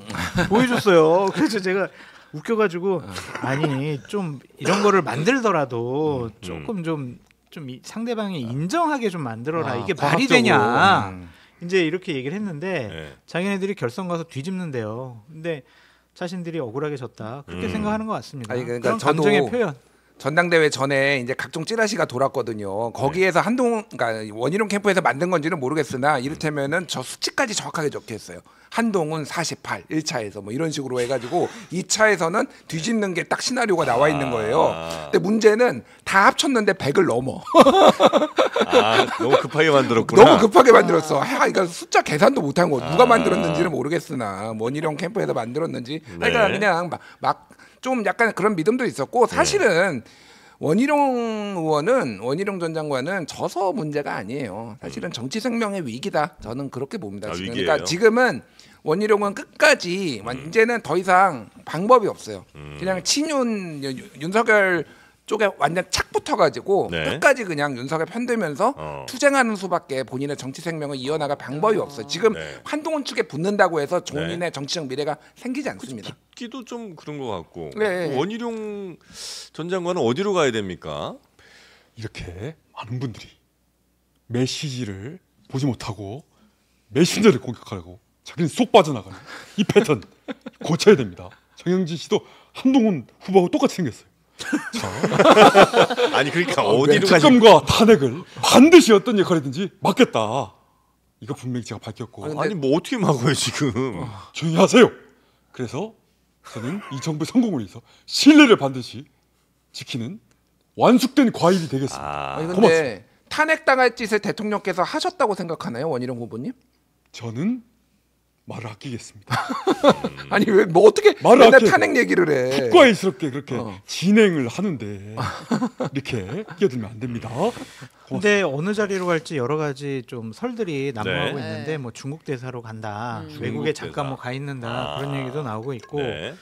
보여줬어요. 그래서 제가 웃겨가지고 아니 좀 이런 거를 만들더라도 조금 좀 상대방이 인정하게 좀 만들어라. 이게 말이 되냐. 이제 이렇게 얘기를 했는데 네. 자기네들이 결선 가서 뒤집는데요. 근데 자신들이 억울하게 졌다. 그렇게 생각하는 것 같습니다. 아니, 그러니까 그런 저도 감정의 표현. 전당대회 전에 이제 각종 찌라시가 돌았거든요. 거기에서 한동훈, 그러니까 원희룡 캠프에서 만든 건지는 모르겠으나 이를테면은 저 수치까지 정확하게 적혀 있어요. 한동훈 48, 1차에서 뭐 이런 식으로 해가지고 2차에서는 뒤집는 게 딱 시나리오가 나와 있는 거예요. 근데 문제는 다 합쳤는데 100을 넘어. 너무 급하게 만들었구나. 너무 급하게 만들었어. 그러니까 숫자 계산도 못한 거. 누가 만들었는지는 모르겠으나 원희룡 캠프에서 만들었는지. 그러니까 네. 그냥 막 좀 약간 그런 믿음도 있었고 사실은 원희룡 의원은 원희룡 전 장관은 져서 문제가 아니에요. 사실은 정치 생명의 위기다. 저는 그렇게 봅니다. 지금. 위기예요? 그러니까 지금은 원희룡은 끝까지 이제는 더 이상 방법이 없어요. 그냥 친윤 윤석열 쪽에 완전 착 붙어가지고 네. 끝까지 그냥 윤석열 편들면서 투쟁하는 수밖에 본인의 정치 생명을 이어나갈 방법이 없어요. 지금 네. 한동훈 측에 붙는다고 해서 본인의 정치적 미래가 생기지 않습니다. 기도 좀 그런 것 같고. 네. 원희룡 전 장관은 어디로 가야 됩니까? 이렇게 많은 분들이 메시지를 보지 못하고 메신저를 공격하려고 자기는 쏙 빠져나가는 이 패턴 고쳐야 됩니다. 정영진 씨도 한동훈 후보하고 똑같이 생겼어요. 아니 그러니까 어디로 가시? 특검과 탄핵을 반드시 어떤 역할이든지 막겠다. 이거 분명히 제가 밝혔고 아니 뭐 어떻게 막아요 지금? 조용히 하세요. 그래서 저는 이 정부의 성공을 위해서 신뢰를 반드시 지키는 완숙된 과일이 되겠습니다. 아니, 고맙습니다. 근데 탄핵당할 짓을 대통령께서 하셨다고 생각하나요, 원희룡 후보님? 저는 말을 아끼겠습니다. 아니 왜 뭐 어떻게 말을 맨날 아껴야 탄핵 얘기를 해? 국가일스럽게 그렇게 진행을 하는데 이렇게 끼어들면 안 됩니다. 근데 어느 자리로 갈지 여러 가지 좀 설들이 난무하고 네. 있는데 뭐 중국 대사로 간다, 중국 외국에 잠깐 대사. 뭐 가 있는다 그런 얘기도 나오고 있고 네.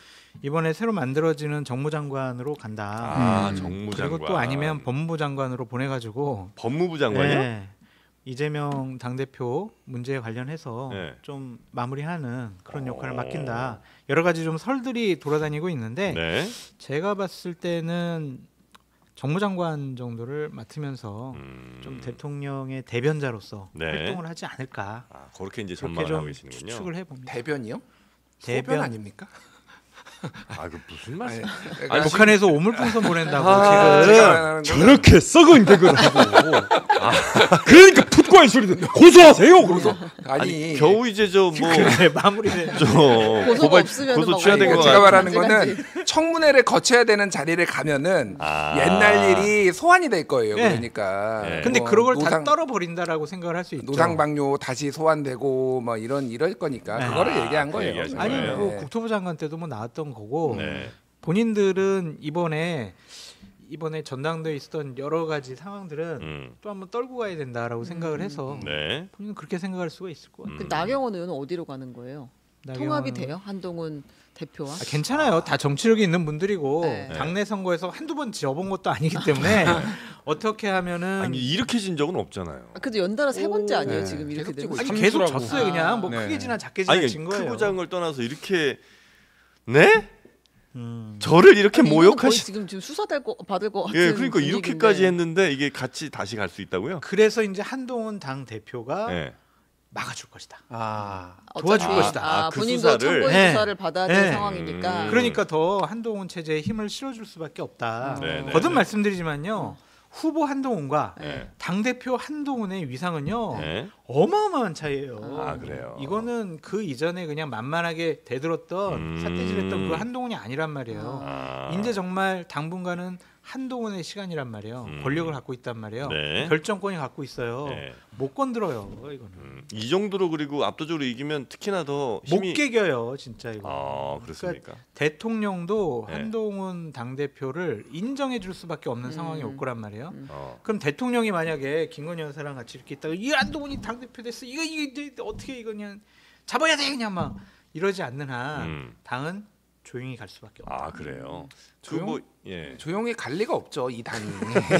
이번에 새로 만들어지는 정무장관으로 간다. 정무장관. 그리고 또 아니면 법무부 장관으로 보내가지고 법무부 장관이요? 네, 이재명 당대표 문제에 관련해서 네. 좀 마무리하는 그런 역할을 맡긴다. 여러 가지 좀 설들이 돌아다니고 있는데 네. 제가 봤을 때는 정무장관 정도를 맡으면서 좀 대통령의 대변자로서 네. 활동을 하지 않을까 그렇게 이제 그렇게 전망을 하고 좀 계시는군요. 추측을 해봅니다. 대변이요? 대변. 소변 아닙니까? 그 무슨 말씀? 아니, 북한에서 오물풍선 보낸다고 제가 지금 말하는 거는 저렇게 썩은 개그를 하고 그러니까 풋과의 소리들 고소하세요. 그래서 아니 겨우 이제 저뭐 그래, 마무리를 고소가 없으면 고소 막 취하된 완전 것 제가 같아요. 말하는 거는 청문회를 거쳐야 되는 자리를 가면은 옛날 일이 소환이 될 거예요. 네. 그러니까. 네. 근데 뭐 그런 걸 다 노상- 떨어버린다라고 생각을 할 수 있죠. 노상방뇨 다시 소환되고 뭐 이럴 거니까 네. 그거를 얘기한 거예요. 얘기하신 아니 거예요. 뭐 네. 국토부 장관 때도 뭐 나왔던 거고 네. 본인들은 이번에 전당대회에 있었던 여러 가지 상황들은 또 한번 떨고 가야 된다라고 생각을 해서 네. 본인은 그렇게 생각할 수가 있을 것 같아요. 그 나경원 의원은 어디로 가는 거예요? 통합이 돼요? 한동훈 대표와? 괜찮아요. 다 정치력이 있는 분들이고 네. 당내 선거에서 한두 번 져본 것도 아니기 때문에 어떻게 하면은 아니 이렇게 진 적은 없잖아요. 그래도 연달아 세 번째 아니에요 네. 지금 이렇게 되면? 아니 삼수라고. 계속 졌어요. 그냥 뭐 네. 크게 지나 작게 지나 아니 진 거예요. 크고 작은 걸 떠나서 이렇게 네? 저를 이렇게 아니, 이거는 거의 모욕하시. 지금 수사 받을 것 같은 예, 그러니까 분위기인데. 이렇게까지 했는데 이게 같이 다시 갈 수 있다고요? 그래서 이제 한동훈 당 대표가 네. 막아줄 것이다. 어차피, 도와줄 것이다. 그 본인도 수사를. 청구인 네. 수사를 받아야 될 네. 상황이니까. 그러니까 더 한동훈 체제에 힘을 실어줄 수밖에 없다. 네, 네, 거듭 네. 말씀드리지만요. 후보 한동훈과 네. 당 대표 한동훈의 위상은요 네. 어마어마한 차이예요. 아, 그래요? 이거는 그 이전에 그냥 만만하게 대들었던 삿대질했던 그 한동훈이 아니란 말이에요. 아. 이제 정말 당분간은 한동훈의 시간이란 말이에요. 권력을 갖고 있단 말이에요. 네. 결정권이 갖고 있어요. 네. 못 건드려요. 이거는 이 정도로 그리고 압도적으로 이기면 특히나 더 힘이. 못 깨겨요, 진짜 이거. 아, 그렇습니까? 대통령도 네. 한동훈 당 대표를 인정해 줄 수밖에 없는 상황이 올 거란 말이에요. 어. 그럼 대통령이 만약에 김건희 여사랑 같이 이렇게 있다가 이 한동훈이 당 대표 됐어. 이거 이제 어떻게 이거 그냥 잡아야 돼 그냥 막 이러지 않는 한 당은 조용히 갈 수밖에 없다. 아, 그래요. 조용? 그뭐 예. 조용히 갈 리가 없죠 이 당이.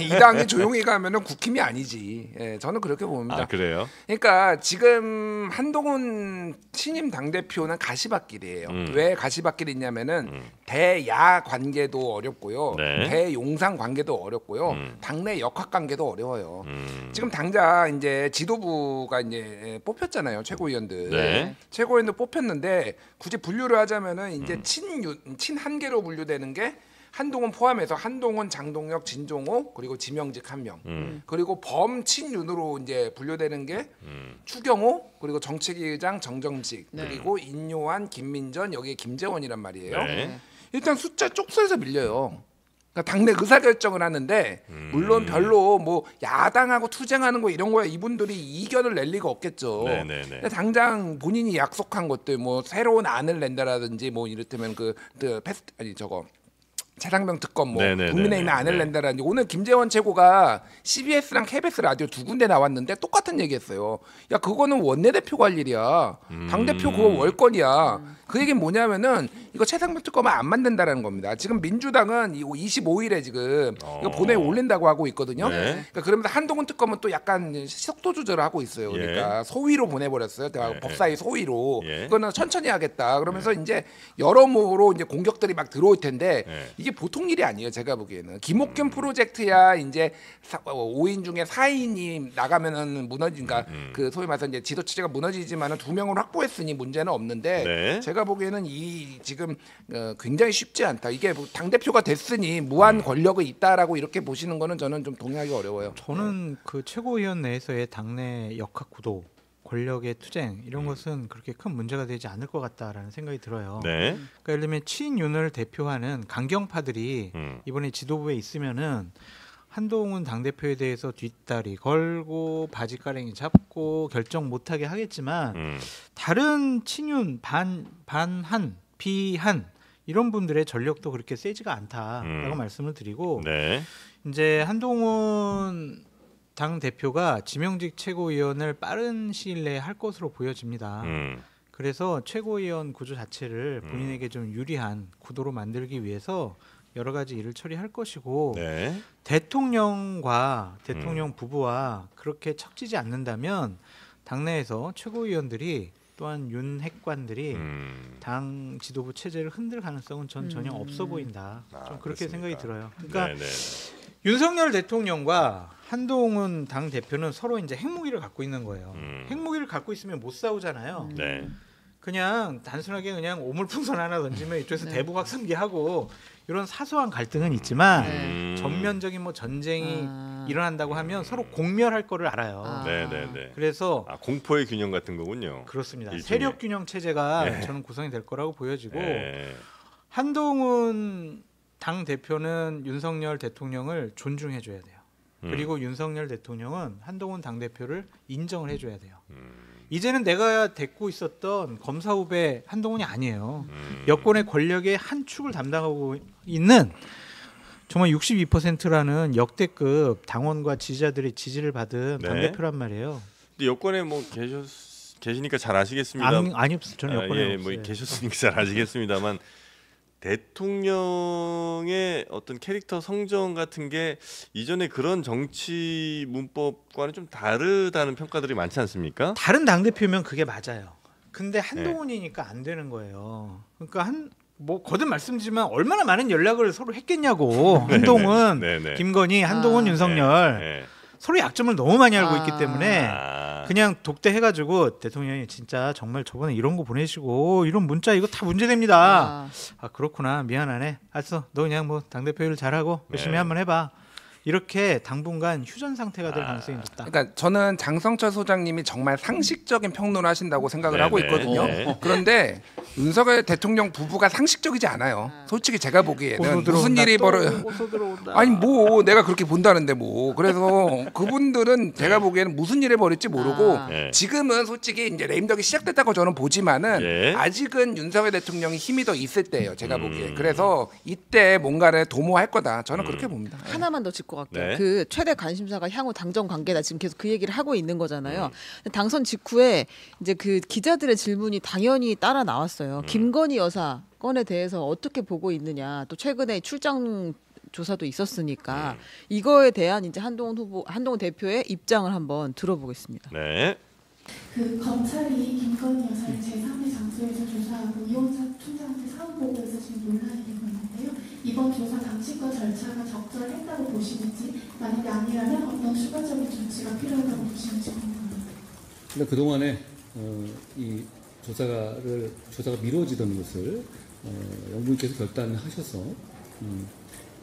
이 당이 조용히 가면은 국힘이 아니지. 예, 저는 그렇게 봅니다. 아, 그래요? 그러니까 지금 한동훈 신임 당 대표는 가시밭길이에요. 왜 가시밭길이냐면은 대야 관계도 어렵고요, 네. 대용상 관계도 어렵고요, 당내 역학 관계도 어려워요. 지금 당장 이제 지도부가 이제 뽑혔잖아요, 최고위원들. 네. 최고위원들 뽑혔는데 굳이 분류를 하자면은 이제 친한계로 분류되는 게. 한동훈 포함해서 한동훈, 장동혁, 진종호 그리고 지명직 한 명. 그리고 범친윤으로 이제 분류되는 게 추경호 그리고 정책위 의장 정정직 그리고 인요한, 김민전 여기에 김재원이란 말이에요. 네. 일단 숫자 쪽수에서 밀려요. 그러니까 당내 의사결정을 하는데 물론 별로 뭐 야당하고 투쟁하는 거 이런 거에 이분들이 이견을 낼 리가 없겠죠. 네네네. 근데 당장 본인이 약속한 것들 뭐 새로운 안을 낸다라든지 뭐 이를테면 차상병 특검 뭐 네네네네. 국민의힘에 안을 네. 낸다라든지 오늘 김재원 최고가 CBS랑 KBS 라디오 두 군데 나왔는데 똑같은 얘기했어요. 야 그거는 원내대표가 할 일이야. 당대표 그거 월권이야. 그 얘기는 뭐냐면은 이거 최상병 특검을 안 만든다라는 겁니다. 지금 민주당은 이거 25일에 지금 이거 본회의에 올린다고 하고 있거든요. 네. 그러니까 그러면서 한동훈 특검은 또 약간 속도 조절을 하고 있어요. 그러니까 소위로 보내버렸어요. 법사위 소위로. 예. 이거는 천천히 하겠다. 그러면서 이제 여러모로 이제 공격들이 막 들어올 텐데 이게 보통 일이 아니에요. 제가 보기에는 김옥균 프로젝트야 이제 5인 중에 4인이 나가면은 무너진가 그 소위 말해서 이제 지도 체제가 무너지지만은 2명을 확보했으니 문제는 없는데 네. 제가 보기에는 이 지금 굉장히 쉽지 않다. 이게 당 대표가 됐으니 무한 권력이 있다라고 이렇게 보시는 거는 저는 좀 동의하기 어려워요. 저는 그 최고위원 내에서의 당내 역학 구도, 권력의 투쟁 이런 것은 그렇게 큰 문제가 되지 않을 것 같다라는 생각이 들어요. 네. 그러니까 예를 들면 친윤을 대표하는 강경파들이 이번에 지도부에 있으면은 한동훈 당대표에 대해서 뒷다리 걸고 바지가랭이 잡고 결정 못하게 하겠지만 다른 친윤 반한 비한 이런 분들의 전력도 그렇게 세지가 않다라고 말씀을 드리고 네. 이제 한동훈 당 대표가 지명직 최고위원을 빠른 시일 내에 할 것으로 보여집니다. 그래서 최고위원 구조 자체를 본인에게 좀 유리한 구도로 만들기 위해서 여러 가지 일을 처리할 것이고 네. 대통령과 대통령 부부와 그렇게 척지지 않는다면 당내에서 최고위원들이 또한 윤핵관들이 당 지도부 체제를 흔들 가능성은 전 전혀 없어 보인다. 좀 그렇게 그렇습니까? 생각이 들어요. 그러니까 네네. 윤석열 대통령과 한동훈 당 대표는 서로 이제 핵무기를 갖고 있는 거예요. 핵무기를 갖고 있으면 못 싸우잖아요. 네. 그냥 단순하게 그냥 오물풍선 하나 던지면 이쪽에서 대북 확성기하고 이런 사소한 갈등은 있지만 전면적인 뭐 전쟁이 일어난다고 하면 서로 공멸할 거를 알아요. 네네네. 그래서 공포의 균형 같은 거군요. 그렇습니다. 일종의. 세력 균형 체제가 네. 저는 구성이 될 거라고 보여지고 네. 한동훈 당 대표는 윤석열 대통령을 존중해 줘야 돼요. 그리고 윤석열 대통령은 한동훈 당 대표를 인정을 해줘야 돼요. 이제는 내가 데리고 있었던 검사 후배 한동훈이 아니에요. 여권의 권력의 한 축을 담당하고 있는 정말 62%라는 역대급 당원과 지지자들의 지지를 받은 네. 당 대표란 말이에요. 근데 여권에 뭐 계시니까 잘 아시겠습니다. 아니 저는 여권에 예, 없어요. 뭐 계셨으니까 잘 아시겠습니다만 대통령의 어떤 캐릭터 성정 같은 게 이전에 그런 정치 문법과는 좀 다르다는 평가들이 많지 않습니까? 다른 당 대표면 그게 맞아요. 근데 한동훈이니까 안 되는 거예요. 그러니까 뭐 거듭 말씀드리지만 얼마나 많은 연락을 서로 했겠냐고. 한동훈, 네네. 김건희, 한동훈, 윤석열 네. 서로 약점을 너무 많이 알고 있기 때문에 아. 그냥 독대해가지고 대통령이 진짜 정말 저번에 이런 거 보내시고 이런 문자 이거 다 문제됩니다. 아 그렇구나 미안하네. 알았어 너 그냥 뭐 당대표 일 잘하고 열심히 네. 한번 해봐. 이렇게 당분간 휴전 상태가 될 가능성이 높다. 그러니까 저는 장성철 소장님이 정말 상식적인 평론을 하신다고 생각을 하고 있거든요. 그런데 윤석열 대통령 부부가 상식적이지 않아요. 솔직히 제가 보기에는 무슨 일이 아니 뭐 내가 그렇게 본다는데 뭐 그래서 그분들은 제가 보기에는 무슨 일을 벌일지 모르고 지금은 솔직히 이제 레임덕이 시작됐다고 저는 보지만은 아직은 윤석열 대통령이 힘이 더 있을 때예요. 제가 보기에. 그래서 이때 뭔가를 도모할 거다. 저는 그렇게 봅니다. 하나만 더 짚고 갈게요. 네. 그 최대 관심사가 향후 당정 관계다. 지금 계속 그 얘기를 하고 있는 거잖아요. 당선 직후에 이제 그 기자들의 질문이 당연히 따라 나왔어요. 김건희 여사 건에 대해서 어떻게 보고 있느냐. 또 최근에 출장 조사도 있었으니까 이거에 대한 이제 한동훈 대표의 입장을 한번 들어보겠습니다. 네. 그 검찰이 김건희 여사를 제3의 장소에서 조사하고 이원석 총장한테 사후 보고해서 지금 논란이 되고 있는데요. 이번 조사 방식과 절차가 적절했다고 보시는지 만약에 아니라면 어떤 추가적인 조치가 필요하다고 보시는지 궁금합니다. 근데 그동안에 이 조사가 미뤄지던 것을 영부인께서 결단하셔서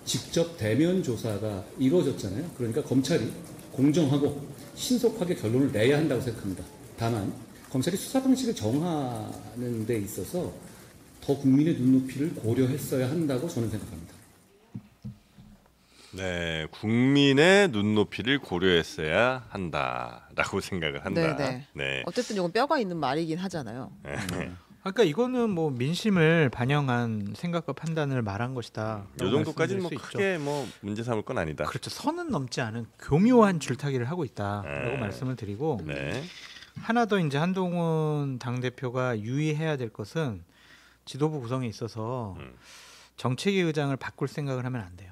직접 대면 조사가 이루어졌잖아요. 그러니까 검찰이 공정하고 신속하게 결론을 내야 한다고 생각합니다. 다만 검찰이 수사 방식을 정하는 데 있어서 더 국민의 눈높이를 고려했어야 한다고 저는 생각합니다. 네, 국민의 눈높이를 고려했어야 한다라고 생각을 한다. 네네. 네. 어쨌든 이건 뼈가 있는 말이긴 하잖아요. 그러니까 이거는 뭐 민심을 반영한 생각과 판단을 말한 것이다. 이 정도까지는 뭐 크게 뭐 문제 삼을 건 아니다. 그렇죠. 선은 넘지 않은 교묘한 줄타기를 하고 있다라고 말씀을 드리고 네. 하나 더 이제 한동훈 당 대표가 유의해야 될 것은 지도부 구성에 있어서 정책위 의장을 바꿀 생각을 하면 안 돼요.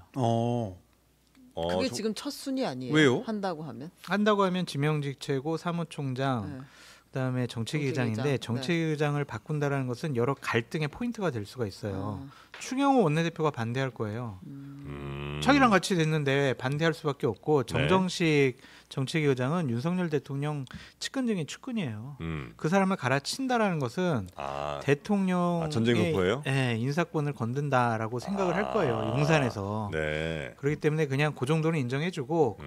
그게 지금 첫 순위 아니에요? 왜요? 한다고 하면 지명직 최고 사무총장 그다음에 정책위 의장인데 정책위 의장을 바꾼다라는 것은 여러 갈등의 포인트가 될 수가 있어요. 추경호 원내대표가 반대할 거예요. 자기랑 같이 됐는데 반대할 수밖에 없고 정정식 정책위 의장은 윤석열 대통령 측근 중에 측근이에요. 그 사람을 갈아친다라는 것은 대통령의 전쟁 공포예요? 인사권을 건든다라고 생각을 할 거예요. 용산에서. 네. 그렇기 때문에 그냥 그 정도는 인정해주고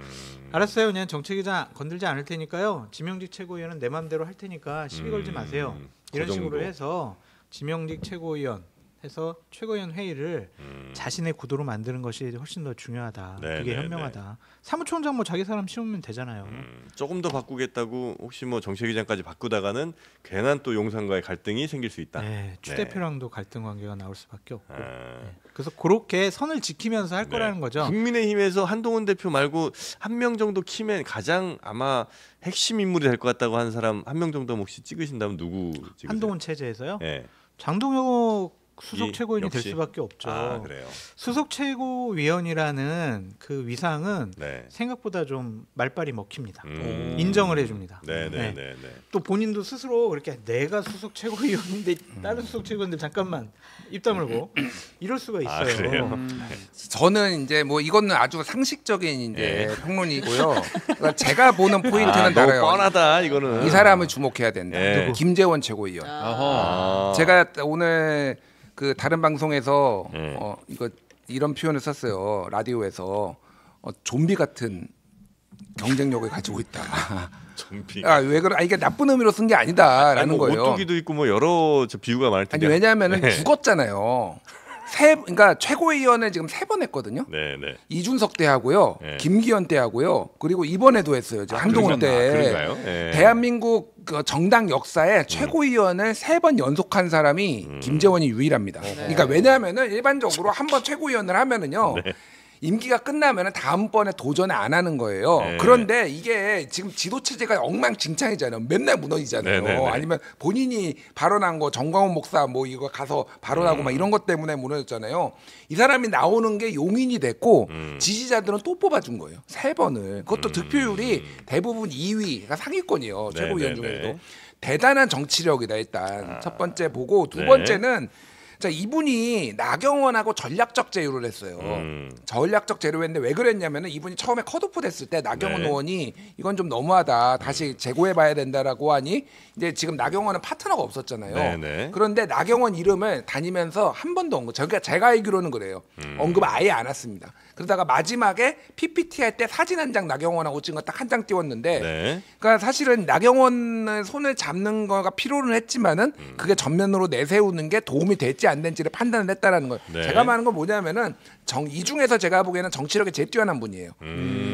알았어요. 그냥 정책위 의장 건들지 않을 테니까요. 지명직 최고위원은 내 맘대로 할 테니까 시비 걸지 마세요. 이런 그 식으로 정도. 해서 지명직 최고위원 해서 최고위원 회의를 자신의 구도로 만드는 것이 훨씬 더 중요하다. 네, 그게 네, 현명하다. 사무총장 뭐 자기 사람 씌우면 되잖아요. 조금 더 바꾸겠다고 혹시 뭐 정책위장까지 바꾸다가는 괜한 또 용산과의 갈등이 생길 수 있다. 추 대표랑도 갈등 관계가 나올 수밖에 없고. 그래서 그렇게 선을 지키면서 할 거라는 거죠. 국민의힘에서 한동훈 대표 말고 한 명 정도 키면 가장 아마 핵심 인물이 될 것 같다고 하는 사람 한 명 정도 혹시 찍으신다면 누구 찍으세요? 한동훈 체제에서요? 네. 장동혁 수석 최고위원이 될 역시? 수밖에 없죠. 그래요. 수석 최고위원이라는 그 위상은 생각보다 좀 말빨이 먹힙니다. 인정을 해줍니다. 네. 또 본인도 스스로 그렇게 내가 수석 최고위원인데 다른 수석 최고위원들 잠깐만 입 다물고 이럴 수가 있어요. 그래요? 저는 이제 뭐 이거는 아주 상식적인 이제 평론이고요. 그러니까 제가 보는 포인트는 달라요. 너무 뻔하다 이거는. 이 사람을 주목해야 된다. 누구? 김재원 최고위원. 제가 오늘 그 다른 방송에서 이거 이런 표현을 썼어요. 라디오에서 좀비 같은 경쟁력을 가지고 있다. 좀비. 왜 그래? 이게 나쁜 의미로 쓴 게 아니다라는 뭐 거예요. 오뚜기도 있고 뭐 여러 비유가 많을 텐데. 아니 왜냐하면은 죽었잖아요. 그러니까 최고위원을 지금 3번 했거든요. 이준석 때 하고요, 김기현 때 하고요, 그리고 이번에도 했어요. 한동훈 때. 그런가요? 대한민국 그 정당 역사에 최고위원을 3번 연속한 사람이 김재원이 유일합니다. 그러니까 왜냐하면은 일반적으로 한 번 최고위원을 하면은요. 임기가 끝나면 다음번에 도전을 안 하는 거예요. 네. 그런데 이게 지금 지도 체제가 엉망진창이잖아요. 맨날 무너지잖아요. 네, 네, 네. 아니면 본인이 발언한 거 정광훈 목사 뭐 이거 가서 발언하고 막 이런 것 때문에 무너졌잖아요. 이 사람이 나오는 게 용인이 됐고 지지자들은 또 뽑아준 거예요. 3번을. 그것도 득표율이 대부분 2위가 상위권이에요. 네, 최고위원 네, 중에도. 네. 대단한 정치력이다 일단. 첫 번째 보고 두 네. 번째는 자 이분이 나경원하고 전략적 제휴를 했어요. 전략적 제휴를 했는데 왜 그랬냐면은 이분이 처음에 컷오프 됐을 때 나경원 네. 의원이 이건 좀 너무하다. 다시 재고해봐야 된다라고 하니 이제 지금 나경원은 파트너가 없었잖아요. 네, 네. 그런데 나경원 이름을 다니면서 한 번도 언급. 제가 알기로는 그래요. 언급 아예 안 했습니다. 그러다가 마지막에 PPT 할 때 사진 한 장 나경원하고 찍은 거 딱 한 장 띄웠는데, 네. 그러니까 사실은 나경원을 손을 잡는 거가 필요는 했지만은 그게 전면으로 내세우는 게 도움이 될지 안 될지를 판단을 했다라는 거예요. 네. 제가 말하는 건 뭐냐면은 이 중에서 제가 보기에는 정치력이 제일 뛰어난 분이에요.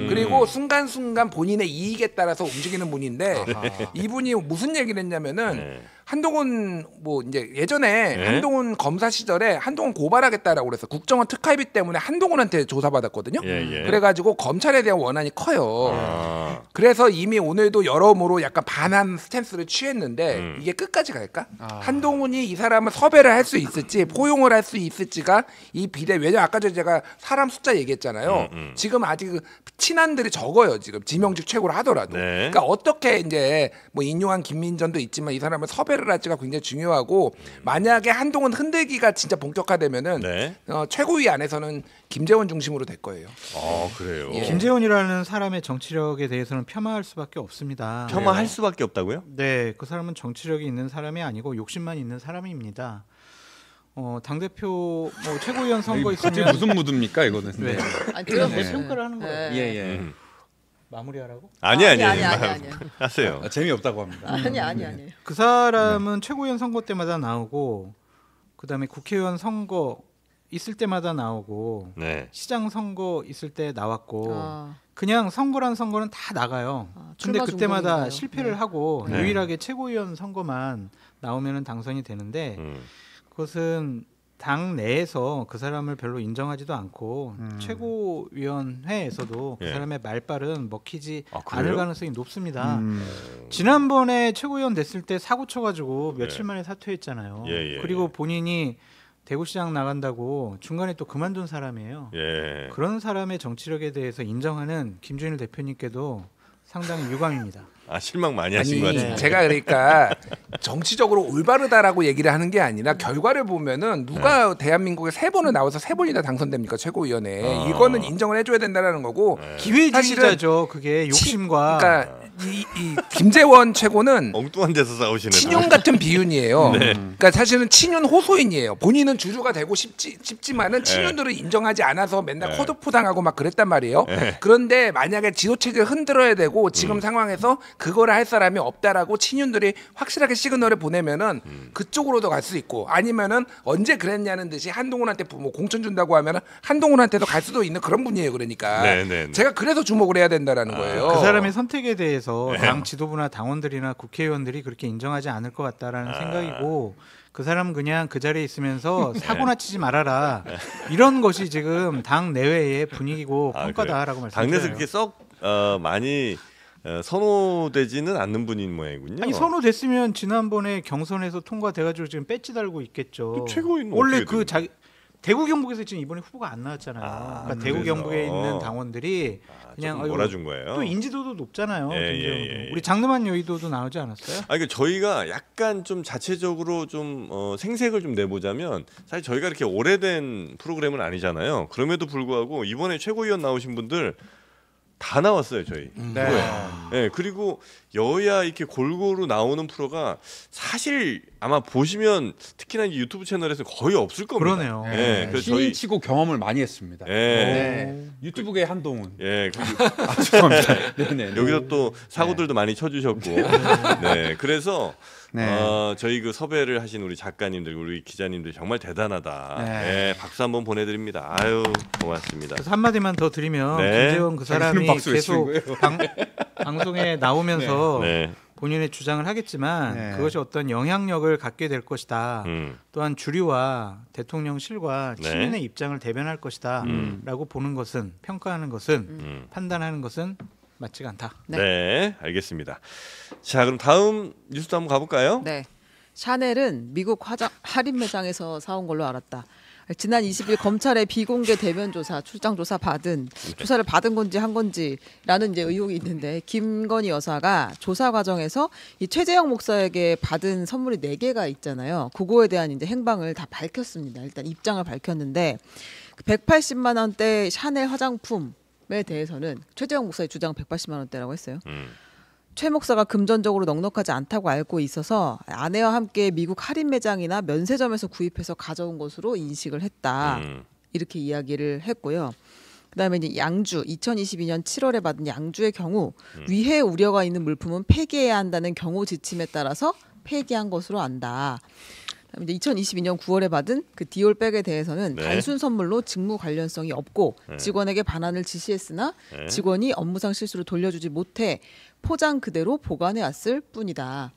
그리고 순간순간 본인의 이익에 따라서 움직이는 분인데 이분이 무슨 얘기를 했냐면은 네. 한동훈 뭐 이제 예전에 네. 한동훈 검사 시절에 한동훈 고발하겠다라고 그래서 국정원 특활비 때문에 한동훈한테 조사받았거든요. 예, 예. 그래가지고 검찰에 대한 원한이 커요. 아. 그래서 이미 오늘도 여러모로 약간 반한 스탠스를 취했는데 이게 끝까지 갈까? 한동훈이 이 사람을 섭외를 할 수 있을지 포용을 할 수 있을지가 이 비대. 왜냐면 아까 전에 제가 사람 숫자 얘기했잖아요. 지금 아직 친한들이 적어요. 지금 지명직 최고로 하더라도. 네. 그러니까 어떻게 이제 뭐 인용한 김민전도 있지만 이 사람을 섭외를 할지가 굉장히 중요하고 만약에 한동훈 흔들기가 진짜 본격화되면은 네. 최고위 안에서는 김재원 중심으로 될 거예요. 그래요. 예. 김재원이라는 사람의 정치력에 대해서는 폄하할 수밖에 없습니다. 폄하할 수밖에 없다고요? 네, 그 사람은 정치력이 있는 사람이 아니고 욕심만 있는 사람입니다. 당 대표 뭐 최고위원 선거 갑자기 있으면 무슨 무드입니까 이거는? 네. 아니, 그냥 들어보세요. 평가를 하는 거예요. 네. 예. 마무리하라고? 아니. 아니. 하세요. 재미없다고 합니다. 아니. 그 사람은 최고위원 선거 때마다 나오고 그다음에 국회의원 선거 있을 때마다 나오고 네. 시장 선거 있을 때 나왔고 아. 그냥 선거란 선거는 다 나가요. 근데 출마 그때마다 중공인가요? 실패를 네. 하고 네. 유일하게 최고위원 선거만 나오면은 당선이 되는데 그것은 당 내에서 그 사람을 별로 인정하지도 않고 최고위원회에서도 그 예. 사람의 말발은 먹히지 아, 그래요? 않을 가능성이 높습니다. 지난번에 최고위원 됐을 때 사고 쳐가지고 며칠 예. 만에 사퇴했잖아요. 예. 그리고 본인이 대구시장 나간다고 중간에 또 그만둔 사람이에요. 예. 그런 사람의 정치력에 대해서 인정하는 김준일 대표님께도 상당히 유감입니다. 실망 많이 하신 것 아니 같아요. 제가 그러니까 정치적으로 올바르다라고 얘기를 하는 게 아니라 결과를 보면은 누가 대한민국에 3번을 나와서 3번이나 당선됩니까 최고위원회. 이거는 인정을 해줘야 된다라는 거고 기회주의자죠. 그게 욕심과 그러니까 이 김재원 최고는 엉뚱한 데서 싸우시는. 친윤 같은 비윤이에요. 그러니까 사실은 친윤 호소인이에요. 본인은 주주가 되고 싶지만은 친윤들을 인정하지 않아서 맨날 컷오프 당하고 막 그랬단 말이에요. 그런데 만약에 지도체제를 흔들어야 되고 지금 상황에서 그거를 할 사람이 없다라고 친윤들이 확실하게 시그널을 보내면은 그쪽으로도 갈 수 있고 아니면은 언제 그랬냐는 듯이 한동훈한테 뭐 공천 준다고 하면은 한동훈한테도 갈 수도 있는 그런 분이에요. 그러니까 네. 제가 그래서 주목을 해야 된다라는 거예요. 그 사람의 선택에 대해서 당 지도부나 당원들이나 국회의원들이 그렇게 인정하지 않을 것 같다라는 생각이고 그 사람은 그냥 그 자리에 있으면서 사고나 치지 말아라 이런 것이 지금 당 내외의 분위기고 평가다라고 말씀드려요. 당내에서 그렇게 썩 많이 선호되지는 않는 분인 모양이군요. 아니 선호됐으면 지난번에 경선에서 통과돼가지고 지금 배지 달고 있겠죠. 최고위원은 원래 어떻게 그 자기 대구 경북에서 지금 이번에 후보가 안 나왔잖아요. 그러니까 대구 그래서. 경북에 있는 당원들이 그냥 조금 몰아준 거예요. 또 인지도도 높잖아요. 예. 우리 장르만 여의도도 나오지 않았어요? 그러니까 저희가 약간 좀 자체적으로 좀 생색을 좀 내보자면 사실 저희가 이렇게 오래된 프로그램은 아니잖아요. 그럼에도 불구하고 이번에 최고위원 나오신 분들 다 나왔어요 저희 프로에. 네, 그리고 여야 이렇게 골고루 나오는 프로가 사실 아마 보시면 특히나 이제 유튜브 채널에서 거의 없을 겁니다. 그러네요. 네, 그래서 신인 치고 경험을 많이 했습니다. 네. 유튜브계 한동훈. 예, 죄송합니다. 네네. 여기서 또 사고들도 많이 쳐주셨고, 네, 그래서 저희 그 섭외를 하신 우리 작가님들, 우리 기자님들 정말 대단하다. 네, 박수 한번 보내드립니다. 아유, 고맙습니다. 그래서 한마디만 더 드리면 네. 김재원 그 사람이 박수 계속 외치는 방송에 나오면서 본인의 주장을 하겠지만 네. 그것이 어떤 영향력을 갖게 될 것이다. 또한 주류와 대통령실과 네. 시민의 입장을 대변할 것이다라고 보는 것은 평가하는 것은 판단하는 것은 맞지가 않다. 네, 알겠습니다. 자, 그럼 다음 뉴스도 한번 가볼까요? 네. 샤넬은 미국 할인 매장에서 사온 걸로 알았다. 지난 20일 검찰의 비공개 대면 조사, 출장 조사 조사를 받은 건지 한 건지라는 이제 의혹이 있는데 김건희 여사가 조사 과정에서 이 최재형 목사에게 받은 선물이 4개가 있잖아요. 그거에 대한 이제 행방을 다 밝혔습니다. 일단 입장을 밝혔는데 180만 원대 샤넬 화장품에 대해서는 최재형 목사의 주장 180만 원대라고 했어요. 최 목사가 금전적으로 넉넉하지 않다고 알고 있어서 아내와 함께 미국 할인 매장이나 면세점에서 구입해서 가져온 것으로 인식을 했다. 이렇게 이야기를 했고요. 그다음에 이제 양주 2022년 7월에 받은 양주의 경우 위해 우려가 있는 물품은 폐기해야 한다는 경호 지침에 따라서 폐기한 것으로 안다. 그다음에 이제 2022년 9월에 받은 그 디올백에 대해서는 네. 단순 선물로 직무 관련성이 없고 직원에게 반환을 지시했으나 직원이 업무상 실수로 돌려주지 못해 포장 그대로 보관해 왔을 뿐이다.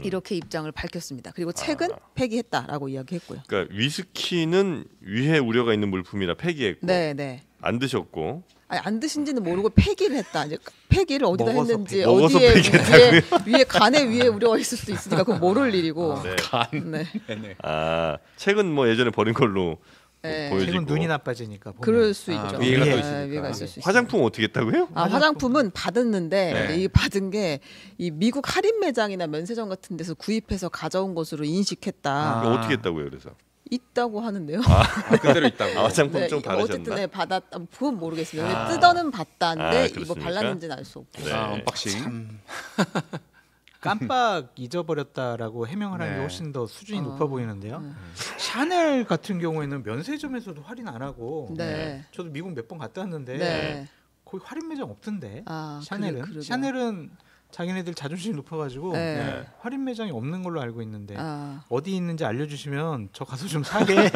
이렇게 입장을 밝혔습니다. 그리고 책은 폐기했다라고 이야기했고요. 그러니까 위스키는 위해 우려가 있는 물품이라 폐기했고 네. 안 드셨고 아니, 안 드신지는 모르고 폐기를 했다. 이제 폐기를 어디다 먹어서 했는지 먹어서 어디에 폐기했다고요? 위에 간에 위에 우려가 있을 수도 있으니까 그건 모를 일이고. 네. 네. 책은 뭐 예전에 버린 걸로 네. 보여지고 최근 눈이 나빠지니까 보면. 그럴 수 있죠. 위해가 또 네, 있으니까. 위해가 있을 수 있어요. 화장품 어떻게 했다고요? 화장품은 받았는데 네. 이 받은 게 이 미국 할인 매장이나 면세점 같은 데서 구입해서 가져온 것으로 인식했다. 이거 어떻게 했다고요? 그래서 있다고 하는데요. 그대로 있다고. 화장품 네, 좀 바르셨나? 어쨌든 네, 받았다. 그건 모르겠습니다. 뜯어는 봤다는데 뭐 그렇습니까? 발랐는지는 알 수 없고. 네. 언박싱. 깜빡 잊어버렸다라고 해명을 하는 게 네. 훨씬 더 수준이 높아 보이는데요. 샤넬 같은 경우에는 면세점에서도 할인 안 하고 네. 저도 미국 몇 번 갔다 왔는데 네. 거의 할인 매장 없던데. 아, 샤넬은 그러게요. 샤넬은 자기네들 자존심이 높아가지고 네. 할인 매장이 없는 걸로 알고 있는데 아. 어디 있는지 알려주시면 저 가서 좀 사게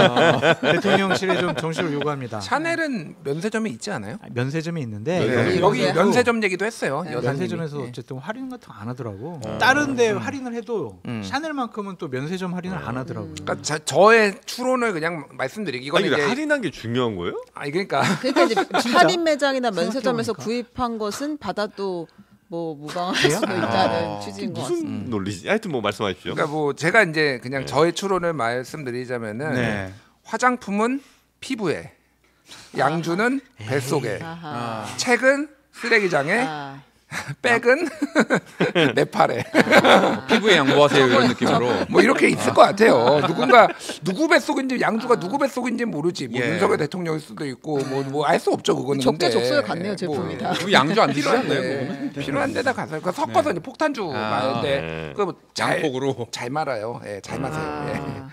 대통령실에 좀 정식으로 요구합니다. 샤넬은 면세점에 있지 않아요? 면세점이 있는데 네. 여기 면세점. 면세점 얘기도 했어요. 네. 여사님이. 면세점에서 예. 어쨌든 할인 같은 거 안 하더라고. 다른데 할인을 해도 샤넬만큼은 또 면세점 할인을 안 하더라고요. 그러니까 저의 추론을 그냥 말씀드리기 아니 이거는 근데 이제 할인한 게 중요한 거예요? 아니 그러니까 그러니까 이제 할인 매장이나 면세점에서 생각해보니까. 구입한 것은 받아도 뭐 무방할 수도 있다는 취지인 것 같습니다. 무슨 논리지? 하여튼 뭐 말씀하십시오. 그러니까 뭐 제가 이제 그냥 저의 추론을 말씀드리자면은 네. 화장품은 피부에, 양주는 뱃속에, 아하. 책은 쓰레기장에, 아. 백은 내 팔에. 피부에 양보하세요 이런 느낌으로. 뭐 이렇게 있을 것 같아요. 누군가 누구 뱃속인지 양주가 누구 뱃속인지 모르지. 뭐 예. 윤석열 대통령일 수도 있고 뭐 알 수 없죠 그거는. 근데 적재적소에 같네요 제품이 다. 그럼 양주 안 드시지 필요한데 않나요? 필요한 데다 가서 그 섞어서 이제 폭탄주 말인데 네. 그잘 양폭으로. 잘 말아요. 예, 잘 마세요. 예. 아.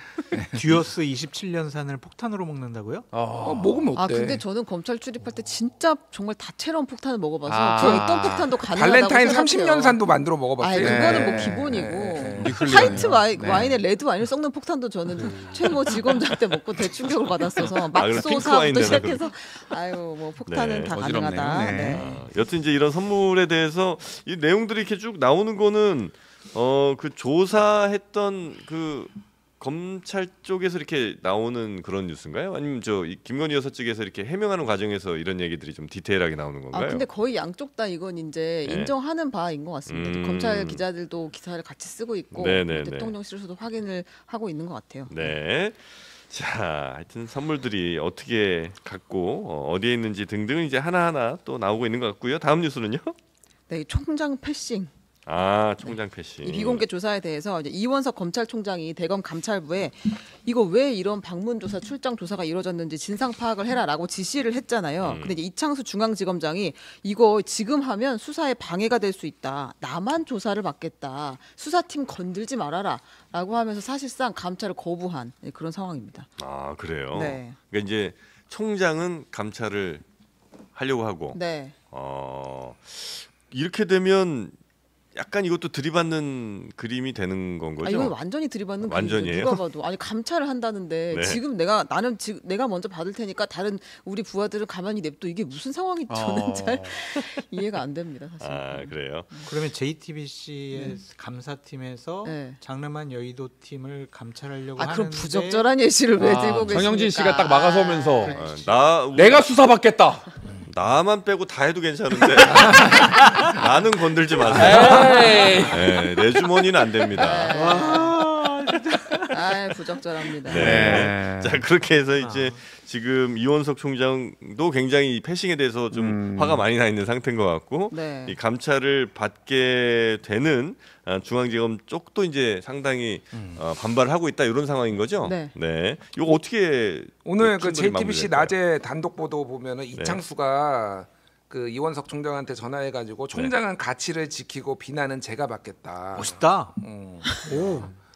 듀어스 27년산을 폭탄으로 먹는다고요? 먹으면 어때? 아 근데 저는 검찰 출입할 때 진짜 정말 다채로운 폭탄을 먹어봐서 아. 그 어떤 폭탄도 가능하다고 발렌타인 생각해요. 30년산도 만들어 아 먹어봤어요. 그거는 뭐 예. 기본이고 뉴클리언이요. 화이트 네. 와인에 레드 와인을 섞는 폭탄도 저는 최모 지검장 때 먹고 대충격을 받았어서 그럼 핑크 와인 막소사부터 내나 시작해서 아유 뭐 폭탄은 네. 다 어지럽네요. 가능하다. 네. 네. 여튼 이제 이런 선물에 대해서 이 내용들이 이렇게 쭉 나오는 거는 그 조사했던 그 검찰 쪽에서 이렇게 나오는 그런 뉴스인가요? 아니면 이 김건희 여사 측에서 이렇게 해명하는 과정에서 이런 얘기들이 좀 디테일하게 나오는 건가요? 아 근데 거의 양쪽 다 이건 이제 네. 인정하는 바인 것 같습니다. 검찰 기자들도 기사를 같이 쓰고 있고 네네네. 대통령실에서도 확인을 하고 있는 것 같아요. 네. 자, 하여튼 선물들이 어떻게 갖고 어디에 있는지 등등 이제 하나하나 또 나오고 있는 것 같고요. 다음 뉴스는요? 네, 총장 패싱. 아, 총장 패싱. 이 비공개 조사에 대해서 이제 이원석 검찰총장이 대검 감찰부에 이거 왜 이런 방문 조사, 출장 조사가 이루어졌는지 진상 파악을 해라라고 지시를 했잖아요. 근데 이제 이창수 중앙지검장이 이거 지금 하면 수사에 방해가 될 수 있다. 나만 조사를 받겠다. 수사팀 건들지 말아라라고 하면서 사실상 감찰을 거부한 그런 상황입니다. 아, 그래요. 네. 그러니까 이제 총장은 감찰을 하려고 하고 네. 이렇게 되면 약간 이것도 들이받는 그림이 되는 건 거죠? 이건 완전히 들이받는 완전이에요? 누가 봐도. 아니 감찰을 한다는데 네. 지금 내가 먼저 받을 테니까 다른 우리 부하들은 가만히 냅둬. 이게 무슨 상황인지 저는 잘 이해가 안 됩니다. 사실. 아 그래요? 그러면 JTBC의 감사팀에서 네. 장르만 여의도 팀을 감찰하려고 그럼 하는데 부적절한 예시를 왜 들고 계십니까? 정영진 씨가 딱 막아서면서 내가 수사받겠다. 나만 빼고 다 해도 괜찮은데 나는 건들지 마세요. 네, 내 주머니는 안 됩니다. 부적절합니다. 네. 자 그렇게 해서 이제 지금 이원석 총장도 굉장히 패싱에 대해서 좀 화가 많이 나 있는 상태인 것 같고 네. 이 감찰을 받게 되는 중앙지검 쪽도 이제 상당히 반발을 하고 있다 이런 상황인 거죠. 네. 네. 이거 어떻게 오늘 그 충분히 JTBC 마무리될까요? 낮에 단독 보도 보면은 이창수가 그 이원석 총장한테 전화해가지고 총장은 가치를 지키고 비난은 제가 받겠다. 멋있다.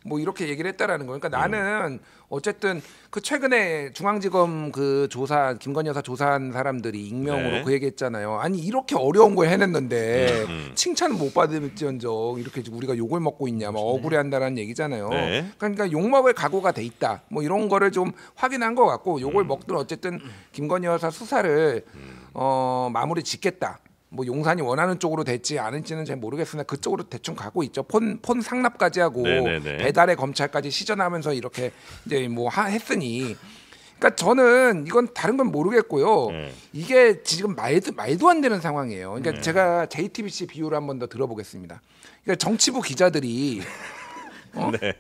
뭐 이렇게 얘기를 했다라는 거예요. 그러니까 나는 어쨌든 그 최근에 중앙지검 그 조사 김건희 여사 조사한 사람들이 익명으로 네. 그 얘기했잖아요. 아니 이렇게 어려운 걸 해냈는데 칭찬을 못 받을지언정 이렇게 우리가 욕을 먹고 있냐, 막 억울해한다라는 얘기잖아요. 네. 그러니까 욕 먹을 각오가 돼 있다. 뭐 이런 거를 좀 확인한 것 같고 욕을 먹든 어쨌든 김건희 여사 수사를 마무리 짓겠다. 뭐 용산이 원하는 쪽으로 될지 아닐지는 잘 모르겠으나 그쪽으로 대충 가고 있죠. 폰 상납까지 하고 네네네. 배달의 검찰까지 시전하면서 이렇게 이제 뭐 했으니. 그러니까 저는 이건 다른 건 모르겠고요. 이게 지금 말도 안 되는 상황이에요. 그러니까 제가 JTBC 비유를 한 번 더 들어보겠습니다. 그러니까 정치부 기자들이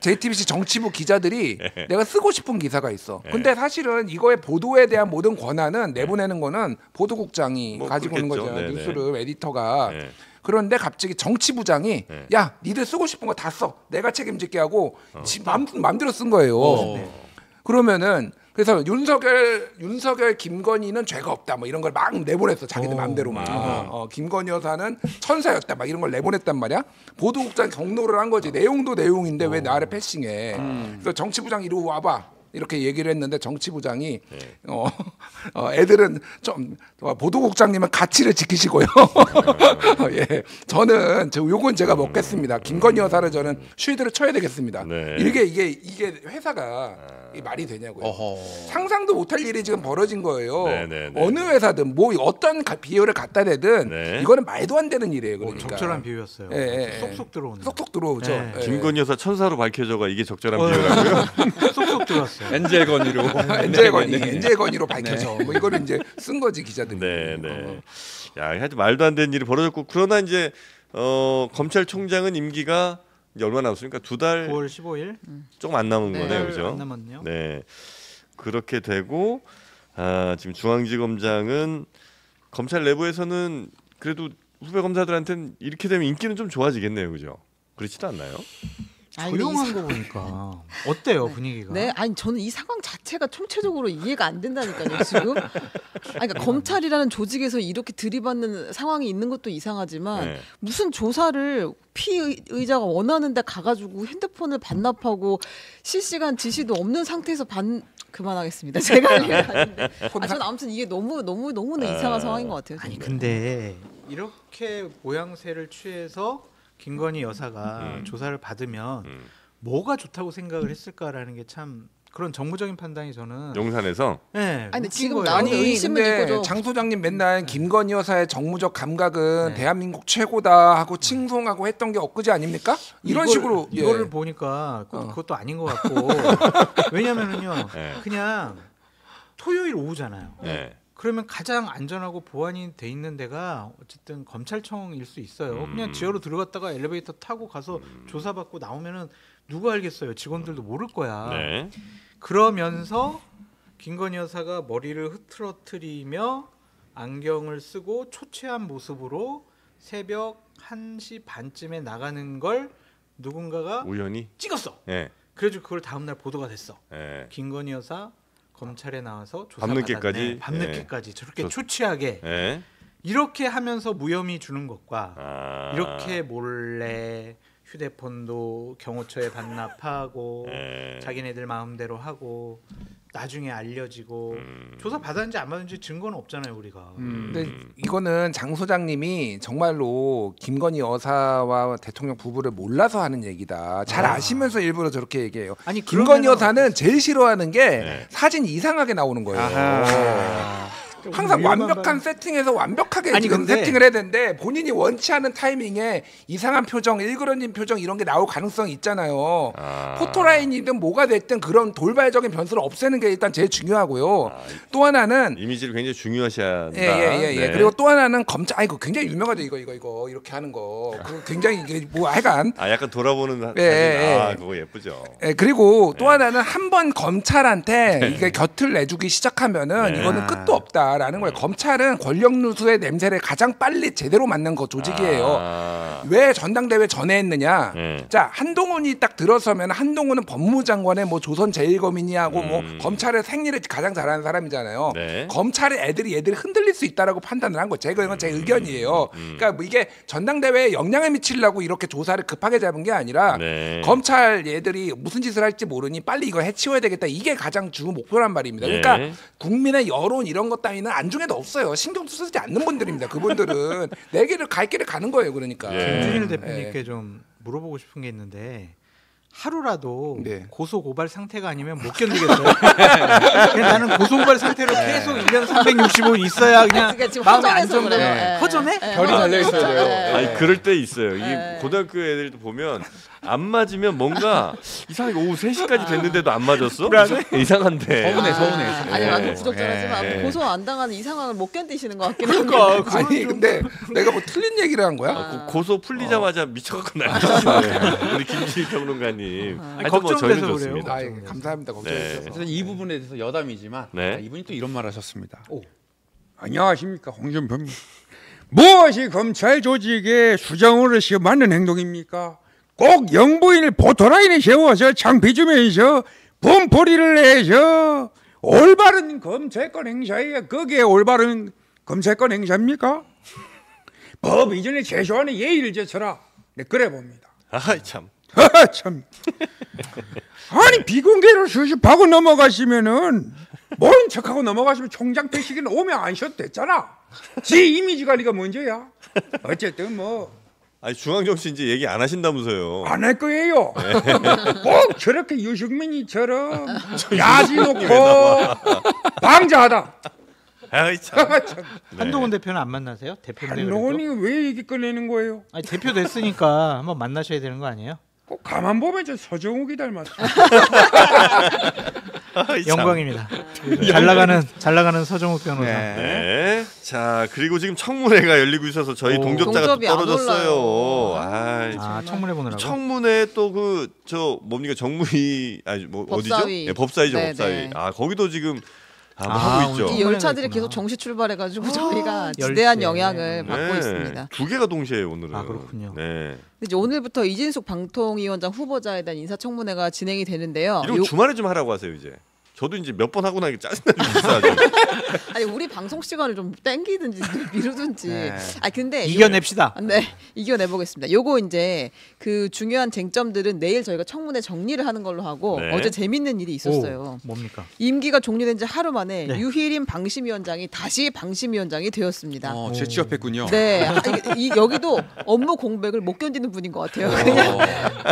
JTBC 정치부 기자들이 내가 쓰고 싶은 기사가 있어. 근데 사실은 이거의 보도에 대한 모든 권한은 내보내는 거는 보도국장이 뭐 가지고 있는 그렇겠죠. 거죠. 네네. 뉴스룸 에디터가. 그런데 갑자기 정치부장이 야 니들 쓰고 싶은 거 다 써. 내가 책임질게 하고 지 마음대로 쓴 거예요. 그러면은 그래서 윤석열 김건희는 죄가 없다 뭐 이런 걸 막 내보냈어. 자기들 마음대로 막. 김건희 여사는 천사였다 막 이런 걸 내보냈단 말이야. 보도국장 경로를 한 거지. 내용도 내용인데 왜 나를 패싱해. 그래서 정치부장 이리 와봐. 이렇게 얘기를 했는데 정치부장이 애들은 좀 보도국장님은 가치를 지키시고요. 예, 저는 요건 제가 먹겠습니다. 김건희 여사를 저는 쉴드를 쳐야 되겠습니다. 네. 이게 회사가 이 말이 되냐고요. 상상도 못할 일이 지금 벌어진 거예요. 네네네. 어느 회사든 뭐 어떤 비율을 갖다 대든 네. 이거는 말도 안 되는 일이에요. 그러니까. 적절한 비유였어요. 쏙쏙 들어오는. 쏙쏙 들어오죠. 네. 예. 김건희 여사 천사로 밝혀져가 이게 적절한 비유라고요? 쏙쏙 들어왔어요. 엔젤 건의로. 엔젤 건의로 밝혀져. 뭐 이거를 이제 쓴 거지 기자들이. 네. 야, 하여튼 말도 안 되는 일이 벌어졌고 그러나 이제 검찰총장은 임기가 이제 얼마 남았습니까? 2달 9월 15일 조금 안 남은 거네요, 안 그죠? 남았네요. 네, 그렇게 되고 지금 중앙지검장은 검찰 내부에서는 그래도 후배 검사들한테는 이렇게 되면 인기는 좀 좋아지겠네요, 그죠? 그렇지도 않나요? 조용한 거 보니까 어때요 분위기가? 네, 아니 저는 이 상황 자체가 총체적으로 이해가 안 된다니까요 지금. 그러니까 검찰이라는 조직에서 이렇게 들이받는 상황이 있는 것도 이상하지만 무슨 조사를 피의자가 원하는데 가가지고 핸드폰을 반납하고 실시간 지시도 없는 상태에서 그만하겠습니다. 제가 할 얘기가 아닌데. 저는 아무튼 이게 너무나 이상한 상황인 것 같아요. 아니 근데 이렇게 모양새를 취해서 김건희 여사가 조사를 받으면 뭐가 좋다고 생각을 했을까라는 게 참 그런 정무적인 판단이 저는 용산에서 아니 근데 지금 거예요. 나오는 아니 의심은 근데 있고 장 소장님 맨날 김건희 여사의 정무적 감각은 대한민국 최고다 하고 칭송하고 했던 게 엊그제 아닙니까? 이런 식으로 이거를 보니까 그것도 아닌 것 같고 왜냐면은요 그냥 토요일 오후잖아요. 그러면 가장 안전하고 보안이 돼 있는 데가 어쨌든 검찰청일 수 있어요. 그냥 지하로 들어갔다가 엘리베이터 타고 가서 조사받고 나오면은 누가 알겠어요. 직원들도 모를 거야. 네. 그러면서 김건희 여사가 머리를 흐트러뜨리며 안경을 쓰고 초췌한 모습으로 새벽 1시 반쯤에 나가는 걸 누군가가 우연히 찍었어. 네. 그래가지고 그걸 다음날 보도가 됐어. 네. 김건희 여사 검찰에 나와서 밤늦게까지 밤늦게까지 저렇게 초췌하게 네. 이렇게 하면서 무혐의 주는 것과 이렇게 몰래 휴대폰도 경호처에 반납하고 네. 자기네들 마음대로 하고 나중에 알려지고 조사 받았는지 안 받았는지 증거는 없잖아요 우리가. 근데 이거는 장 소장님이 정말로 김건희 여사와 대통령 부부를 몰라서 하는 얘기다. 잘 아시면서 일부러 저렇게 얘기해요. 아니, 김건희 그러면은 여사는 제일 싫어하는 게 네. 사진 이상하게 나오는 거예요. 항상 위험한 완벽한 세팅에서 완벽하게 아니, 지금 근데- 세팅을 해야 되는데 본인이 원치 않은 타이밍에 이상한 표정, 일그러진 표정 이런 게 나올 가능성이 있잖아요. 포토라인이든 뭐가 됐든 그런 돌발적인 변수를 없애는 게 일단 제일 중요하고요. 또 하나는 이미지를 굉장히 중요시한다. 예. 네. 그리고 또 하나는 검찰, 아이고 굉장히 유명하죠 이거 이렇게 하는 거. 그 굉장히 이게 뭐 하여간. 아 약간 돌아보는 사진. 예. 아 그거 예쁘죠. 예, 그리고 또 하나는 한 번 검찰한테 이게 곁을 내주기 시작하면은 네. 이거는 끝도 없다라는 거예요. 검찰은 권력 누수의 냄새를 가장 빨리 제대로 맡는 거 조직이에요. 아. 왜 전당대회 전에 했느냐? 네. 자, 한동훈이 딱 들어서면 한동훈은 법무장관의 뭐 조선제일검이니하고 뭐 검찰의 생리를 가장 잘하는 사람이잖아요. 네. 검찰의 얘들이 흔들릴 수 있다라고 판단을 한 거죠. 이건 제 의견이에요. 그러니까 뭐 이게 전당대회에 영향을 미치려고 이렇게 조사를 급하게 잡은 게 아니라 네. 검찰 얘들이 무슨 짓을 할지 모르니 빨리 이거 해치워야 되겠다. 이게 가장 주 목표란 말입니다. 그러니까 네. 국민의 여론 이런 것 따위는 안중에도 없어요. 신경도 쓰지 않는 분들입니다. 그분들은 내 길을 갈 길을 가는 거예요. 그러니까. 예. 김준일 대표님께 좀 물어보고 싶은 게 있는데 하루라도 네. 고소 고발 상태가 아니면 못 견디겠어요. 그냥 나는 고소 고발 상태로 계속 1년 365일 있어야 그냥 그러니까 지금 마음이 허전해서 안정돼요. 그래요. 예. 허전해? 별이 달려 있어야 돼요. 아니 그럴 때 있어요. 이게 네. 고등학교 애들도 보면 안 맞으면 뭔가 이상하게 오후 3시까지 됐는데도 안 맞았어? 이상한데. 서운해. 아니 완전 예. 부적절하지만 예. 고소 안 당하는 이 상황을 못 견디시는 것 같긴 해요. 그러니까 아니 근데 내가 뭐 틀린 얘기를 한 거야? 고소 풀리자마자 미쳐갖고 난리쳤어요. 우리 김진일 평론가님. 하여튼 뭐 걱정돼서 저희는 그래요. 좋습니다. 아, 감사합니다. 걱정해 네. 주셔서. 그래서 이 부분에 대해서 여담이지만 네. 이분이 또 이런 말 하셨습니다. 안녕하십니까 홍준표입니다. 무엇이 검찰 조직의 수장으로서 맞는 행동입니까? 꼭 영부인을 포토라인에 세워서 창피 주면서 분풀이를 해서 올바른 검찰권 행사에 거기에 올바른 검찰권 행사입니까? 법 이전에 최소한의 예의를 제쳐라. 네, 그래 봅니다. 아 참. 참. 아니 비공개로 수습하고 넘어가시면은 모른 척하고 넘어가시면 총장 패시기는 오면 안 쉬어도 됐잖아. 지 이미지 관리가 먼저야. 어쨌든 뭐 안 할 아니 중앙정치 이제 얘기 안 하신다면서요. 거예요. 꼭 저렇게 유승민이처럼 야지 놓고 방자하다. 아이 참. 참. 한동훈 대표는 안 만나세요? 대표인데 그래도? 한동훈이 왜 얘기 꺼내는 거예요? 아니 대표 됐으니까 한번 만나셔야 되는 거 아니에요? 꼭 가만 보면 저 서정욱이 닮았어. 아이, 참. 영광입니다. 잘 나가는 서정욱 변호사. 네. 자 그리고 지금 청문회가 열리고 있어서 저희 동접자가 또 동접이 안 떨어졌어요. 올라요. 아이, 아 청문회 보느라고. 청문회 또 그 저 뭡니까 정무위 아니 뭐 어디죠? 법사위. 네, 법사위죠 네, 법사위. 네. 아 거기도 지금 아, 하고 있죠. 이 열차들이 있구나. 계속 정시 출발해가지고 저희가 열세. 지대한 영향을 받고 있습니다. 두 개가 동시에 오늘은. 아, 그렇군요. 네. 이제 오늘부터 이진숙 방통위원장 후보자에 대한 인사청문회가 진행이 되는데요. 이런 거 주말에 좀 하라고 하세요 이제. 저도 이제 몇 번 하고 나니까 짜증나게 있어요. 아니 우리 방송 시간을 좀 땡기든지 미루든지. 네. 아 근데 이겨냅시다. 네, 이겨내 보겠습니다. 요거 이제 그 중요한 쟁점들은 내일 저희가 청문회 정리를 하는 걸로 하고 네. 어제 재밌는 일이 있었어요. 오, 뭡니까? 임기가 종료된 지 하루 만에 네. 유희림 방심위원장이 다시 방심위원장이 되었습니다. 재취업했군요. 네, 여기도 업무 공백을 못 견디는 분인 것 같아요. 그냥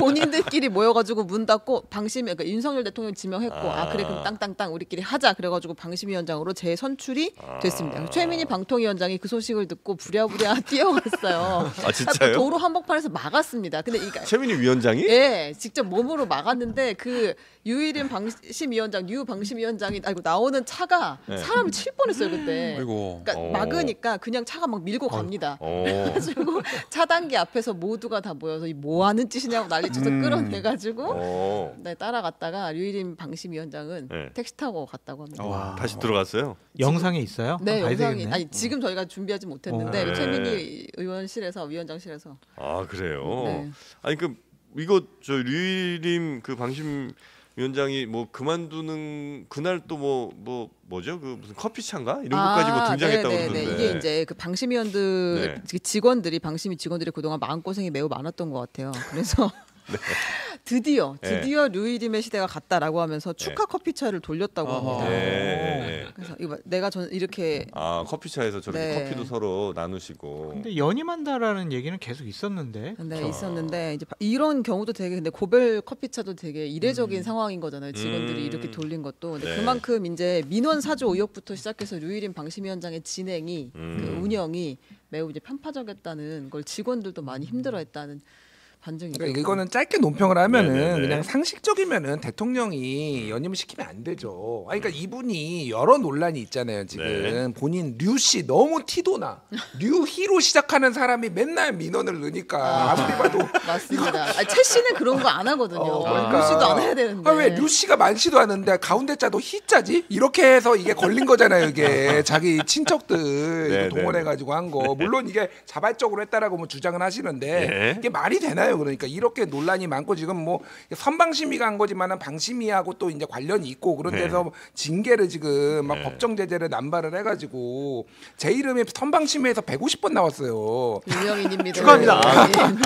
본인들끼리 모여가지고 문 닫고 그러니까 윤석열 대통령 지명했고 그래 그럼 땅땅땅 우리끼리 하자 그래가지고 방심위원장으로 재선출이 됐습니다. 최민희 방통위원장이 그 소식을 듣고 부랴부랴 뛰어갔어요. 아 진짜요? 도로 한복판에서 막았습니다. 근데 최민희 위원장이? 예, 직접 몸으로 막았는데 그 유일인 방심위원장, 유 방심위원장이 나오는 차가 네. 사람을 칠 뻔했어요 그때. 아이고. 그러니까 막으니까 그냥 차가 막 밀고 갑니다. 그래가지고 차단기 앞에서 모두가 다 모여서 이 뭐 하는 짓이냐고 난리쳐서 끌어내가지고 네, 따라갔다가 류일인 방심위원장은 네. 택시 타고 갔다고 합니다. 와, 다시 들어갔어요. 영상에 있어요? 네, 봐야 영상이 되겠네. 아니 지금 저희가 준비하지 못했는데 네. 최민희 위원장실에서 아 그래요. 네. 아니 그 이거 저 류일임 그 방심 위원장이 뭐 그만두는 그날 또 뭐죠? 그 무슨 커피차인가 이런 것까지 뭐 등장했다고 그러던데. 이게 이제 그 방심위원들 직원들이 방심위 직원들이 그동안 마음 고생이 매우 많았던 것 같아요. 그래서 드디어 류일임의 시대가 갔다라고 하면서 축하 커피차를 돌렸다고 합니다. 그래서 이거 내가 이렇게 커피차에서 저렇게 커피도 서로 나누시고. 근데 연임한다라는 얘기는 계속 있었는데. 네, 있었는데 이제 이런 경우도 되게 근데 고별 커피차도 되게 이례적인 상황인 거잖아요. 직원들이 이렇게 돌린 것도. 근데 그만큼 이제 민원 사주 의혹부터 시작해서 류일임 방심위원장의 진행이 그 운영이 매우 이제 편파적이었다는 걸 직원들도 많이 힘들어했다는. 그러니까 이거는 짧게 논평을 하면은 그냥 상식적이면은 대통령이 연임을 시키면 안 되죠. 그러니까 이분이 여러 논란이 있잖아요. 지금 본인 류씨 너무 티도나 류희로 시작하는 사람이 맨날 민원을 넣으니까 아무리 봐도 맞습니다. 최 씨는 그런 거 안 하거든요. 류 씨도 안 해야 되는데. 왜 류 씨가 만씨도 하는데 가운데 자도 희자지? 이렇게 해서 이게 걸린 거잖아요. 이게 자기 친척들 동원해가지고 한 거. 물론 이게 자발적으로 했다라고 뭐 주장을 하시는데 이게 말이 되나요? 그러니까 이렇게 논란이 많고 지금 뭐 선방심위가 한 거지만은 방심위하고 또 이제 관련이 있고 그런 데서 징계를 지금 막 법정 제재를 남발을 해가지고 제 이름이 선방심위에서 150번 나왔어요. 유명인입니다. 축하합니다.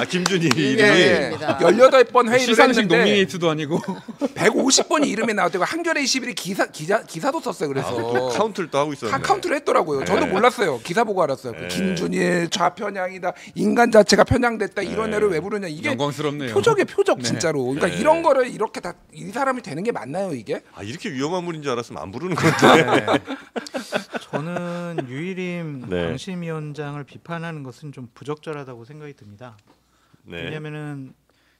김준희 이름이 18번 회의를 시상식 했는데 노미네이트도 아니고 150번이 이름이 나왔대고 한겨레 21이 기사도 썼어요. 그래서 카운트를 또 하고 있었는데. 카운트를 했더라고요. 저도 몰랐어요. 기사 보고 알았어요. 김준희 좌편향이다. 인간 자체가 편향됐다. 이런 애를 왜 부르냐. 이게 영광스럽네요. 표적의 표적 진짜로. 그러니까 이런 거를 이렇게 다 이 사람이 되는 게 맞나요 이게? 이렇게 위험한 분인 줄 알았으면 안 부르는 건데. 저는 유일임 방심위원장을 비판하는 것은 좀 부적절하다고 생각이 듭니다. 왜냐하면은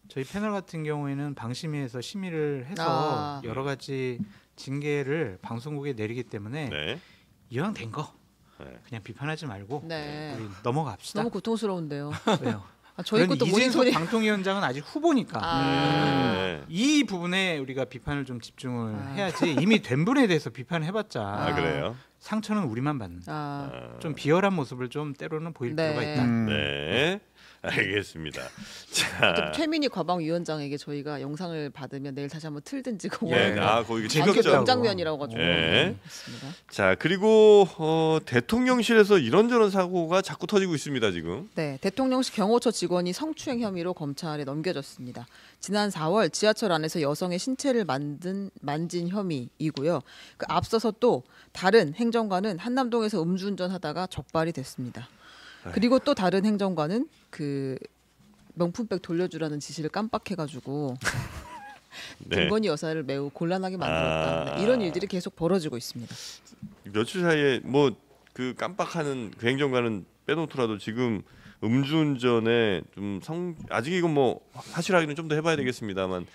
저희 패널 같은 경우에는 방심위에서 심의를 해서 여러 가지 징계를 방송국에 내리기 때문에 이왕 된 거 그냥 비판하지 말고 우리 넘어갑시다. 너무 고통스러운데요. 왜요? 저희 것도 이진석 방통위원장은 아직 후보니까 이 부분에 우리가 비판을 좀 집중을 해야지. 이미 된 분에 대해서 비판을 해봤자 그래요? 상처는 우리만 받는. 좀 비열한 모습을 좀 때로는 보일 필요가 있다. 알겠습니다. 자, 최민희 과방위원장에게 저희가 영상을 받으면 내일 다시 한번 틀든지 거기 지극정 장면이라고 가지고 했습니다. 자, 그리고 대통령실에서 이런저런 사고가 자꾸 터지고 있습니다 지금. 네, 대통령실 경호처 직원이 성추행 혐의로 검찰에 넘겨졌습니다. 지난 4월 지하철 안에서 여성의 신체를 만진 혐의이고요. 앞서서 또 다른 행정관은 한남동에서 음주운전하다가 적발이 됐습니다. 그리고 또 다른 행정관은 그 명품백 돌려주라는 지시를 깜빡해가지고 김건희 여사를 매우 곤란하게 만들었다. 이런 일들이 계속 벌어지고 있습니다. 며칠 사이에 뭐 그 깜빡하는 그 행정관은 빼놓더라도 지금 음주운전에 좀 아직 이건 뭐 사실 확인은 좀 더 해봐야 되겠습니다만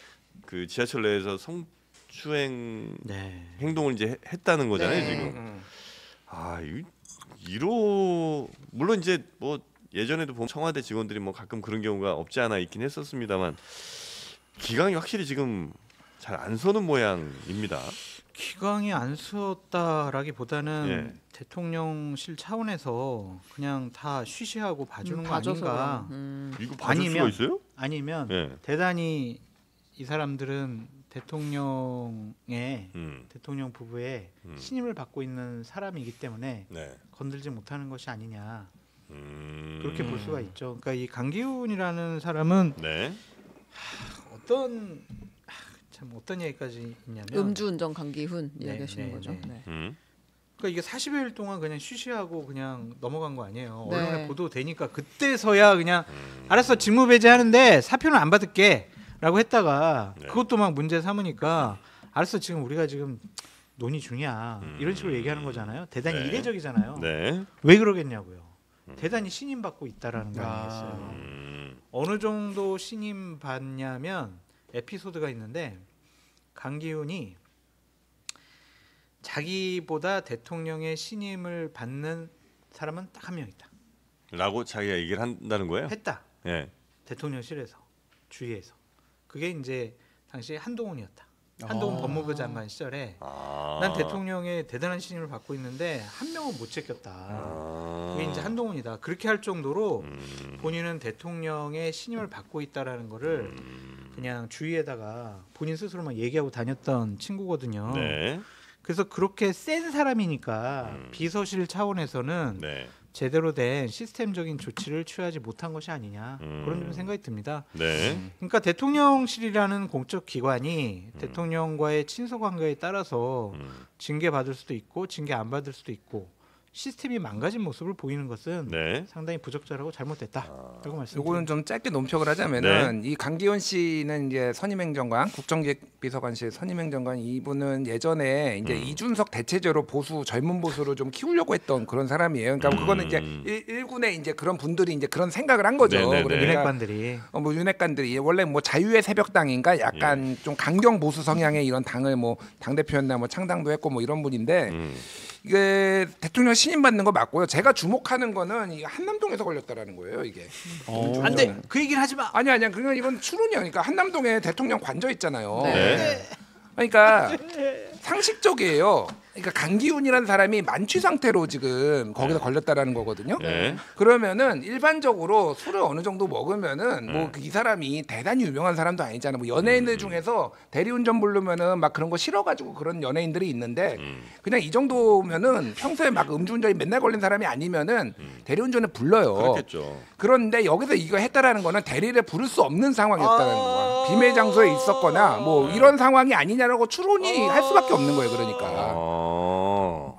그 지하철 내에서 성추행 행동을 이제 했다는 거잖아요 지금. 물론 이제 뭐 예전에도 보면 청와대 직원들이 뭐 가끔 그런 경우가 없지 않아 있긴 했었습니다만 기강이 확실히 지금 잘 안 서는 모양입니다. 기강이 안 서었다라기보다는 대통령실 차원에서 그냥 다 쉬쉬하고 봐주는 거 아닌가. 이거 봐줄 수가 있어요? 아니면 대단히 이 사람들은 대통령의 대통령 부부의 신임을 받고 있는 사람이기 때문에 건들지 못하는 것이 아니냐 그렇게 볼 수가 있죠. 그러니까 이 강기훈이라는 사람은 어떤 얘기까지 있냐면 음주운전 강기훈 이야기하시는 거죠. 그러니까 이게 40여일 동안 그냥 쉬쉬하고 그냥 넘어간 거 아니에요. 언론에 보도되니까 그때서야 그냥 알았어 직무 배제하는데 사표는 안 받을게. 라고 했다가 그것도 막 문제 삼으니까 알았어 지금 우리가 지금 논의 중이야 이런 식으로 얘기하는 거잖아요. 대단히 이례적이잖아요. 왜 그러겠냐고요. 대단히 신임받고 있다라는 거 아니겠어요. 어느 정도 신임받냐면 에피소드가 있는데 강기훈이 자기보다 대통령의 신임을 받는 사람은 딱 한 명 있다 라고 자기가 얘기를 한다는 거예요? 했다. 대통령실에서 주위에서. 그게 이제 당시 한동훈이었다. 한동훈 법무부 장관 시절에 난 대통령의 대단한 신임을 받고 있는데 한 명은 못 챙겼다. 그게 이제 한동훈이다. 그렇게 할 정도로 본인은 대통령의 신임을 받고 있다라는 거를 그냥 주위에다가 본인 스스로만 얘기하고 다녔던 친구거든요. 네. 그래서 그렇게 센 사람이니까 비서실 차원에서는 네. 제대로 된 시스템적인 조치를 취하지 못한 것이 아니냐 그런 좀 생각이 듭니다. 네. 그러니까 대통령실이라는 공적 기관이 대통령과의 친서 관계에 따라서 징계 받을 수도 있고 징계 안 받을 수도 있고 시스템이 망가진 모습을 보이는 것은 네. 상당히 부적절하고 잘못됐다라고 말씀드립니다. 요거는 좀 짧게 논평을 하자면은 이 강기훈 씨는 이제 선임행정관, 국정기획비서관실 선임행정관 이분은 예전에 이제 이준석 대체제로 보수 젊은 보수로 좀 키우려고 했던 그런 사람이에요. 그러니까 그거는 이제 일군의 이제 그런 분들이 이제 그런 생각을 한 거죠. 네네네. 그러니까 윤핵관들이 뭐 윤핵관들이 원래 뭐 자유의 새벽당인가 약간 좀 강경 보수 성향의 이런 당을 뭐 당 대표였나 뭐 창당도 했고 뭐 이런 분인데. 이게 대통령 신임 받는 거 맞고요. 제가 주목하는 거는 이 한남동에서 걸렸다라는 거예요. 이게 안 돼. 그 얘기를 하지 마. 아니야. 그냥 이건 추론이야. 그러니까 한남동에 대통령 관저 있잖아요. 네. 그러니까 상식적이에요. 그러니까 강기훈이라는 사람이 만취 상태로 지금 거기서 걸렸다라는 거거든요. 네. 그러면은 일반적으로 술을 어느 정도 먹으면은 뭐 이 사람이 대단히 유명한 사람도 아니잖아. 뭐 연예인들 중에서 대리운전 부르면은 막 그런 거 싫어가지고 그런 연예인들이 있는데 그냥 이 정도면은 평소에 막 음주운전이 맨날 걸린 사람이 아니면은 대리운전을 불러요. 그렇겠죠. 그런데 여기서 이거 했다라는 거는 대리를 부를 수 없는 상황이었다는 거야. 비밀 장소에 있었거나 뭐 이런 상황이 아니냐라고 추론이 할 수밖에 없는 거예요. 그러니까.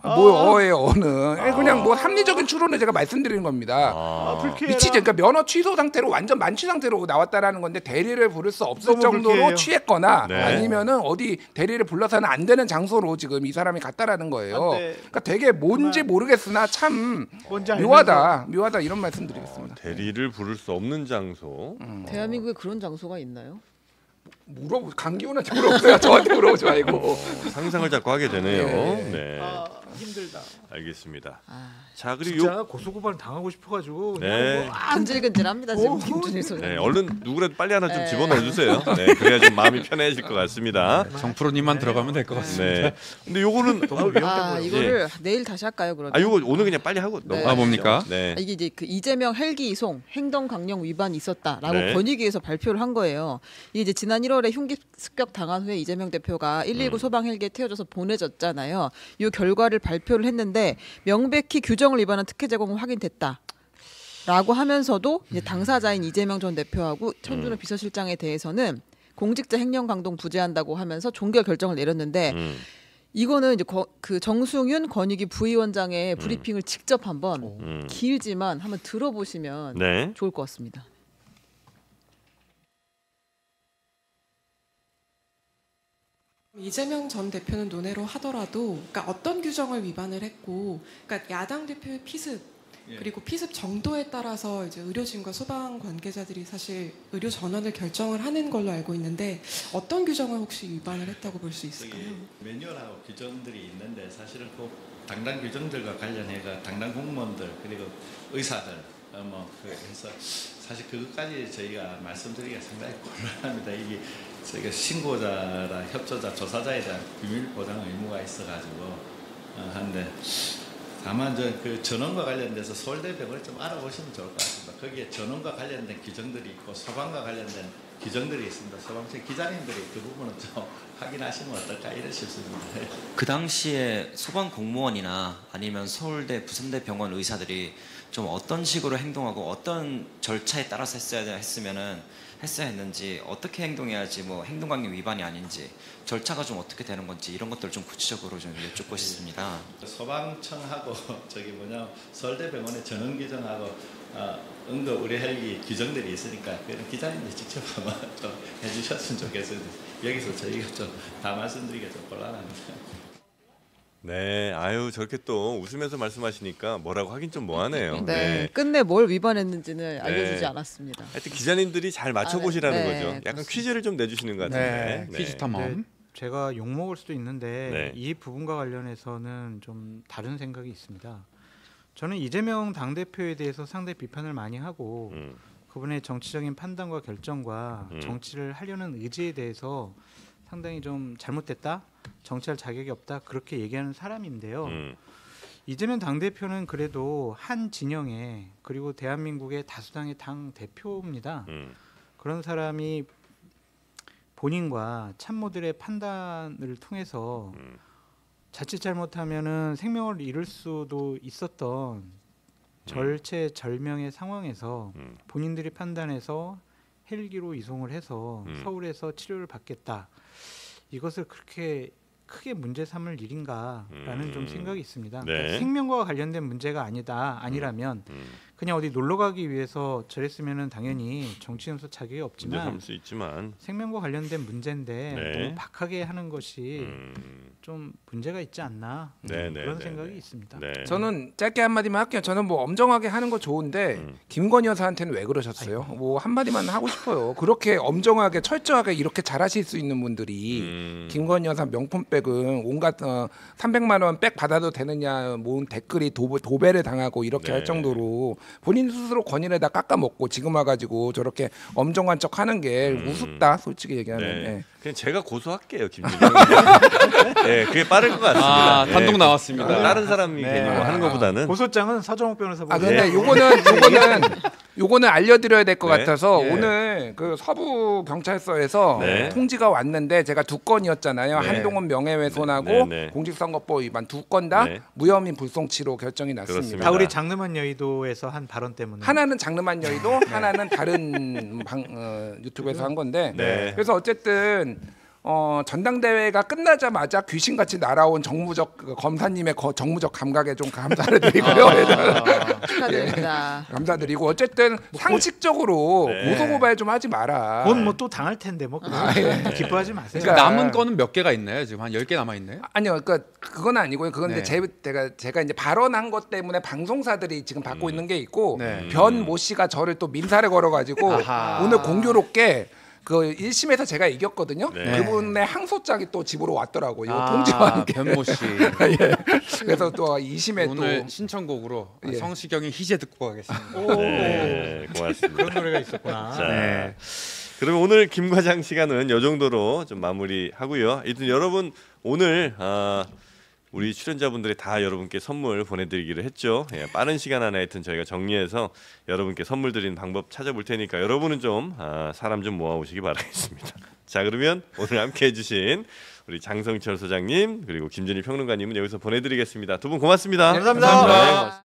뭐예요 어는 그냥 뭐 합리적인 추론을 제가 말씀드리는 겁니다. 미치지. 그러니까 면허 취소 상태로 완전 만취 상태로 나왔다라는 건데 대리를 부를 수 없을 정도로 불쾌해요. 취했거나 네. 아니면은 어디 대리를 불러서는 안 되는 장소로 지금 이 사람이 갔다라는 거예요. 그러니까 되게 뭔지 모르겠으나 참 뭔지 묘하다 이런 말씀드리겠습니다. 대리를 부를 수 없는 장소. 대한민국에 그런 장소가 있나요? 강기훈한테 물어보세요. 저한테 물어보지 말고. 상상을 자꾸 하게 되네요. 네. 네. 힘들다. 알겠습니다. 자 그리고 진짜 고소고발 당하고 싶어가지고 네. 근질근질합니다 지금 김준일 소장. 네, 얼른 누구라도 빨리 하나 좀 집어넣어 주세요. 네, 그래야 좀 마음이 편해질 것 같습니다. 정프로님만 들어가면 될 것 같습니다. 네. 근데 요거는 이거를 내일 다시 할까요 그러면? 요거 오늘 그냥 빨리 하고 네. 넘어가시죠. 뭡니까? 네. 이게 이제 그 이재명 헬기 이송 행동 강령 위반이 있었다라고 네. 권익위에서 발표를 한 거예요. 이게 이제 지난 1월에 흉기 습격 당한 후에 이재명 대표가 119 소방 헬기에 태워져서 보내졌잖아요. 이 결과를 발표를 했는데 명백히 규정을 위반한 특혜 제공은 확인됐다라고 하면서도 이제 당사자인 이재명 전 대표하고 천준호 비서실장에 대해서는 공직자 횡령 강동 부재한다고 하면서 종결 결정을 내렸는데 이거는 이제 그 정승윤 권익위 부위원장의 브리핑을 직접 한번 길지만 한번 들어보시면 네. 좋을 것 같습니다. 이재명 전 대표는 논외로 하더라도 그러니까 어떤 규정을 위반을 했고 그러니까 야당 대표의 피습 그리고 피습 정도에 따라서 이제 의료진과 소방 관계자들이 사실 의료 전원을 결정을 하는 걸로 알고 있는데 어떤 규정을 혹시 위반을 했다고 볼 수 있을까요? 매뉴얼하고 규정들이 있는데 사실은 그 당당 규정들과 관련해가 당당 공무원들 그리고 의사들 해서 사실 그것까지 저희가 말씀드리기가 상당히 곤란합니다. 이게 저희가 신고자라 협조자, 조사자에 대한 비밀 보장 의무가 있어가지고 한데 다만 그 전원과 관련돼서 서울대병원을 좀 알아보시면 좋을 것 같습니다. 거기에 전원과 관련된 규정들이 있고 소방과 관련된 규정들이 있습니다. 소방청 기자님들이 그 부분은 좀 확인하시면 어떨까 이런 싶습니다. 그 당시에 소방 공무원이나 아니면 서울대, 부산대 병원 의사들이 좀 어떤 식으로 행동하고 어떤 절차에 따라서 했어야 했는지 어떻게 행동해야지 뭐 행동강령 위반이 아닌지 절차가 좀 어떻게 되는 건지 이런 것들을 좀 구체적으로 좀 여쭙고 싶습니다. 소방청하고 서울대병원의 전원 규정하고 응급 의료 헬기 규정들이 있으니까 그런 기자님들 직접 한번 좀 해주셨으면 좋겠어요. 여기서 저희가 좀 다 말씀드리기가 좀 곤란합니다. 네, 아유 저렇게 또 웃으면서 말씀하시니까 뭐라고 하긴 좀 뭐하네요. 네, 끝내 뭘 위반했는지는 알려주지 않았습니다. 하여튼 기자님들이 잘 맞춰보시라는 네, 거죠. 약간 그렇습니다. 퀴즈를 좀 내주시는 것 같은데. 네, 퀴즈 탐험. 제가 욕 먹을 수도 있는데 이 부분과 관련해서는 좀 다른 생각이 있습니다. 저는 이재명 당 대표에 대해서 상당히 비판을 많이 하고 그분의 정치적인 판단과 결정과 정치를 하려는 의지에 대해서 상당히 좀 잘못됐다, 정치할 자격이 없다 그렇게 얘기하는 사람인데요. 이재명 당대표는 그래도 한 진영의 그리고 대한민국의 다수당의 당 대표입니다. 그런 사람이 본인과 참모들의 판단을 통해서 자칫 잘못하면은 생명을 잃을 수도 있었던 절체절명의 상황에서 본인들이 판단해서 헬기로 이송을 해서 서울에서 치료를 받겠다. 이것을 그렇게 크게 문제 삼을 일인가라는 좀 생각이 있습니다. 네. 그러니까 생명과 관련된 문제가 아니라면 그냥 어디 놀러 가기 위해서 저랬으면은 당연히 정치연수 자격이 없지만 문제 삼을 수 있지만 생명과 관련된 문제인데 네. 너무 박하게 하는 것이 좀 문제가 있지 않나 그런 생각이 있습니다. 네. 저는 짧게 한마디만 할게요. 저는 뭐 엄정하게 하는 거 좋은데 김건희 여사한테는 왜 그러셨어요? 뭐 한마디만 하고 싶어요. 그렇게 엄정하게 철저하게 이렇게 잘하실 수 있는 분들이 김건희 여사 명품백은 온갖 300만 원 백 받아도 되느냐 모은 댓글이 도배를 당하고 이렇게 네. 할 정도로 본인 스스로 권위를 다 깎아먹고 지금 와가지고 저렇게 엄정한 척하는 게 우습다 솔직히 얘기하면. 네. 네. 그냥 제가 고소할게요, 김준일. 네, 그게 빠를 것 같습니다. 아, 단독 네. 나왔습니다. 다른 사람이 네. 괜히 뭐 하는 것보다는 고소장은 서정욱 변호사 보고. 근데 요거는 알려드려야 될 것 네. 같아서 예. 오늘 그 서부 경찰서에서 네. 통지가 왔는데 제가 2건이었잖아요. 네. 한동훈 명예훼손하고 네, 네. 공직선거법 위반 2건 다 네. 무혐의 불송치로 결정이 났습니다. 그렇습니다. 다 우리 장르만 여의도에서 한 발언 때문에. 하나는 장르만 여의도, 하나는 다른 유튜브에서 한 건데 네. 그래서 어쨌든 전당대회가 끝나자마자 귀신같이 날아온 정무적 검사님의 정무적 감각에 좀 감사를 드리고요. 축하드립니다. 감사드리고 어쨌든 상식적으로 네. 고소고발 좀 하지 마라. 곧 뭐 또 당할 텐데 뭐 기뻐하지 마세요. 그러니까 남은 거는 몇 개가 있나요? 지금 한 10개 남아 있나요? 아니요, 그러니까 그건 아니고요. 그건 네. 이제 제가 이제 발언한 것 때문에 방송사들이 지금 받고 있는 게 있고 네. 변 모 씨가 저를 또 민사를 걸어가지고 아하. 오늘 공교롭게 그 1심에서 제가 이겼거든요. 네. 그분의 항소장이 또 집으로 왔더라고요. 아, 통지와 함께. 변모 씨. 예. 그래서 또 2심에 오늘 또 신청곡으로 예. 성시경의 희재 듣고 가겠습니다. 네, 고맙습니다. 그런 노래가 있었구나. 자, 네. 그러면 오늘 김 과장 시간은 이 정도로 좀 마무리하고요. 하여튼 여러분 오늘 우리 출연자분들이 다 여러분께 선물 보내드리기로 했죠. 예, 빠른 시간 안에 하여튼 저희가 정리해서 여러분께 선물 드리는 방법 찾아볼 테니까 여러분은 좀 사람 좀 모아오시기 바라겠습니다. 자, 그러면 오늘 함께해 주신 우리 장성철 소장님 그리고 김준일 평론가님은 여기서 보내드리겠습니다. 두 분 고맙습니다. 감사합니다. 네.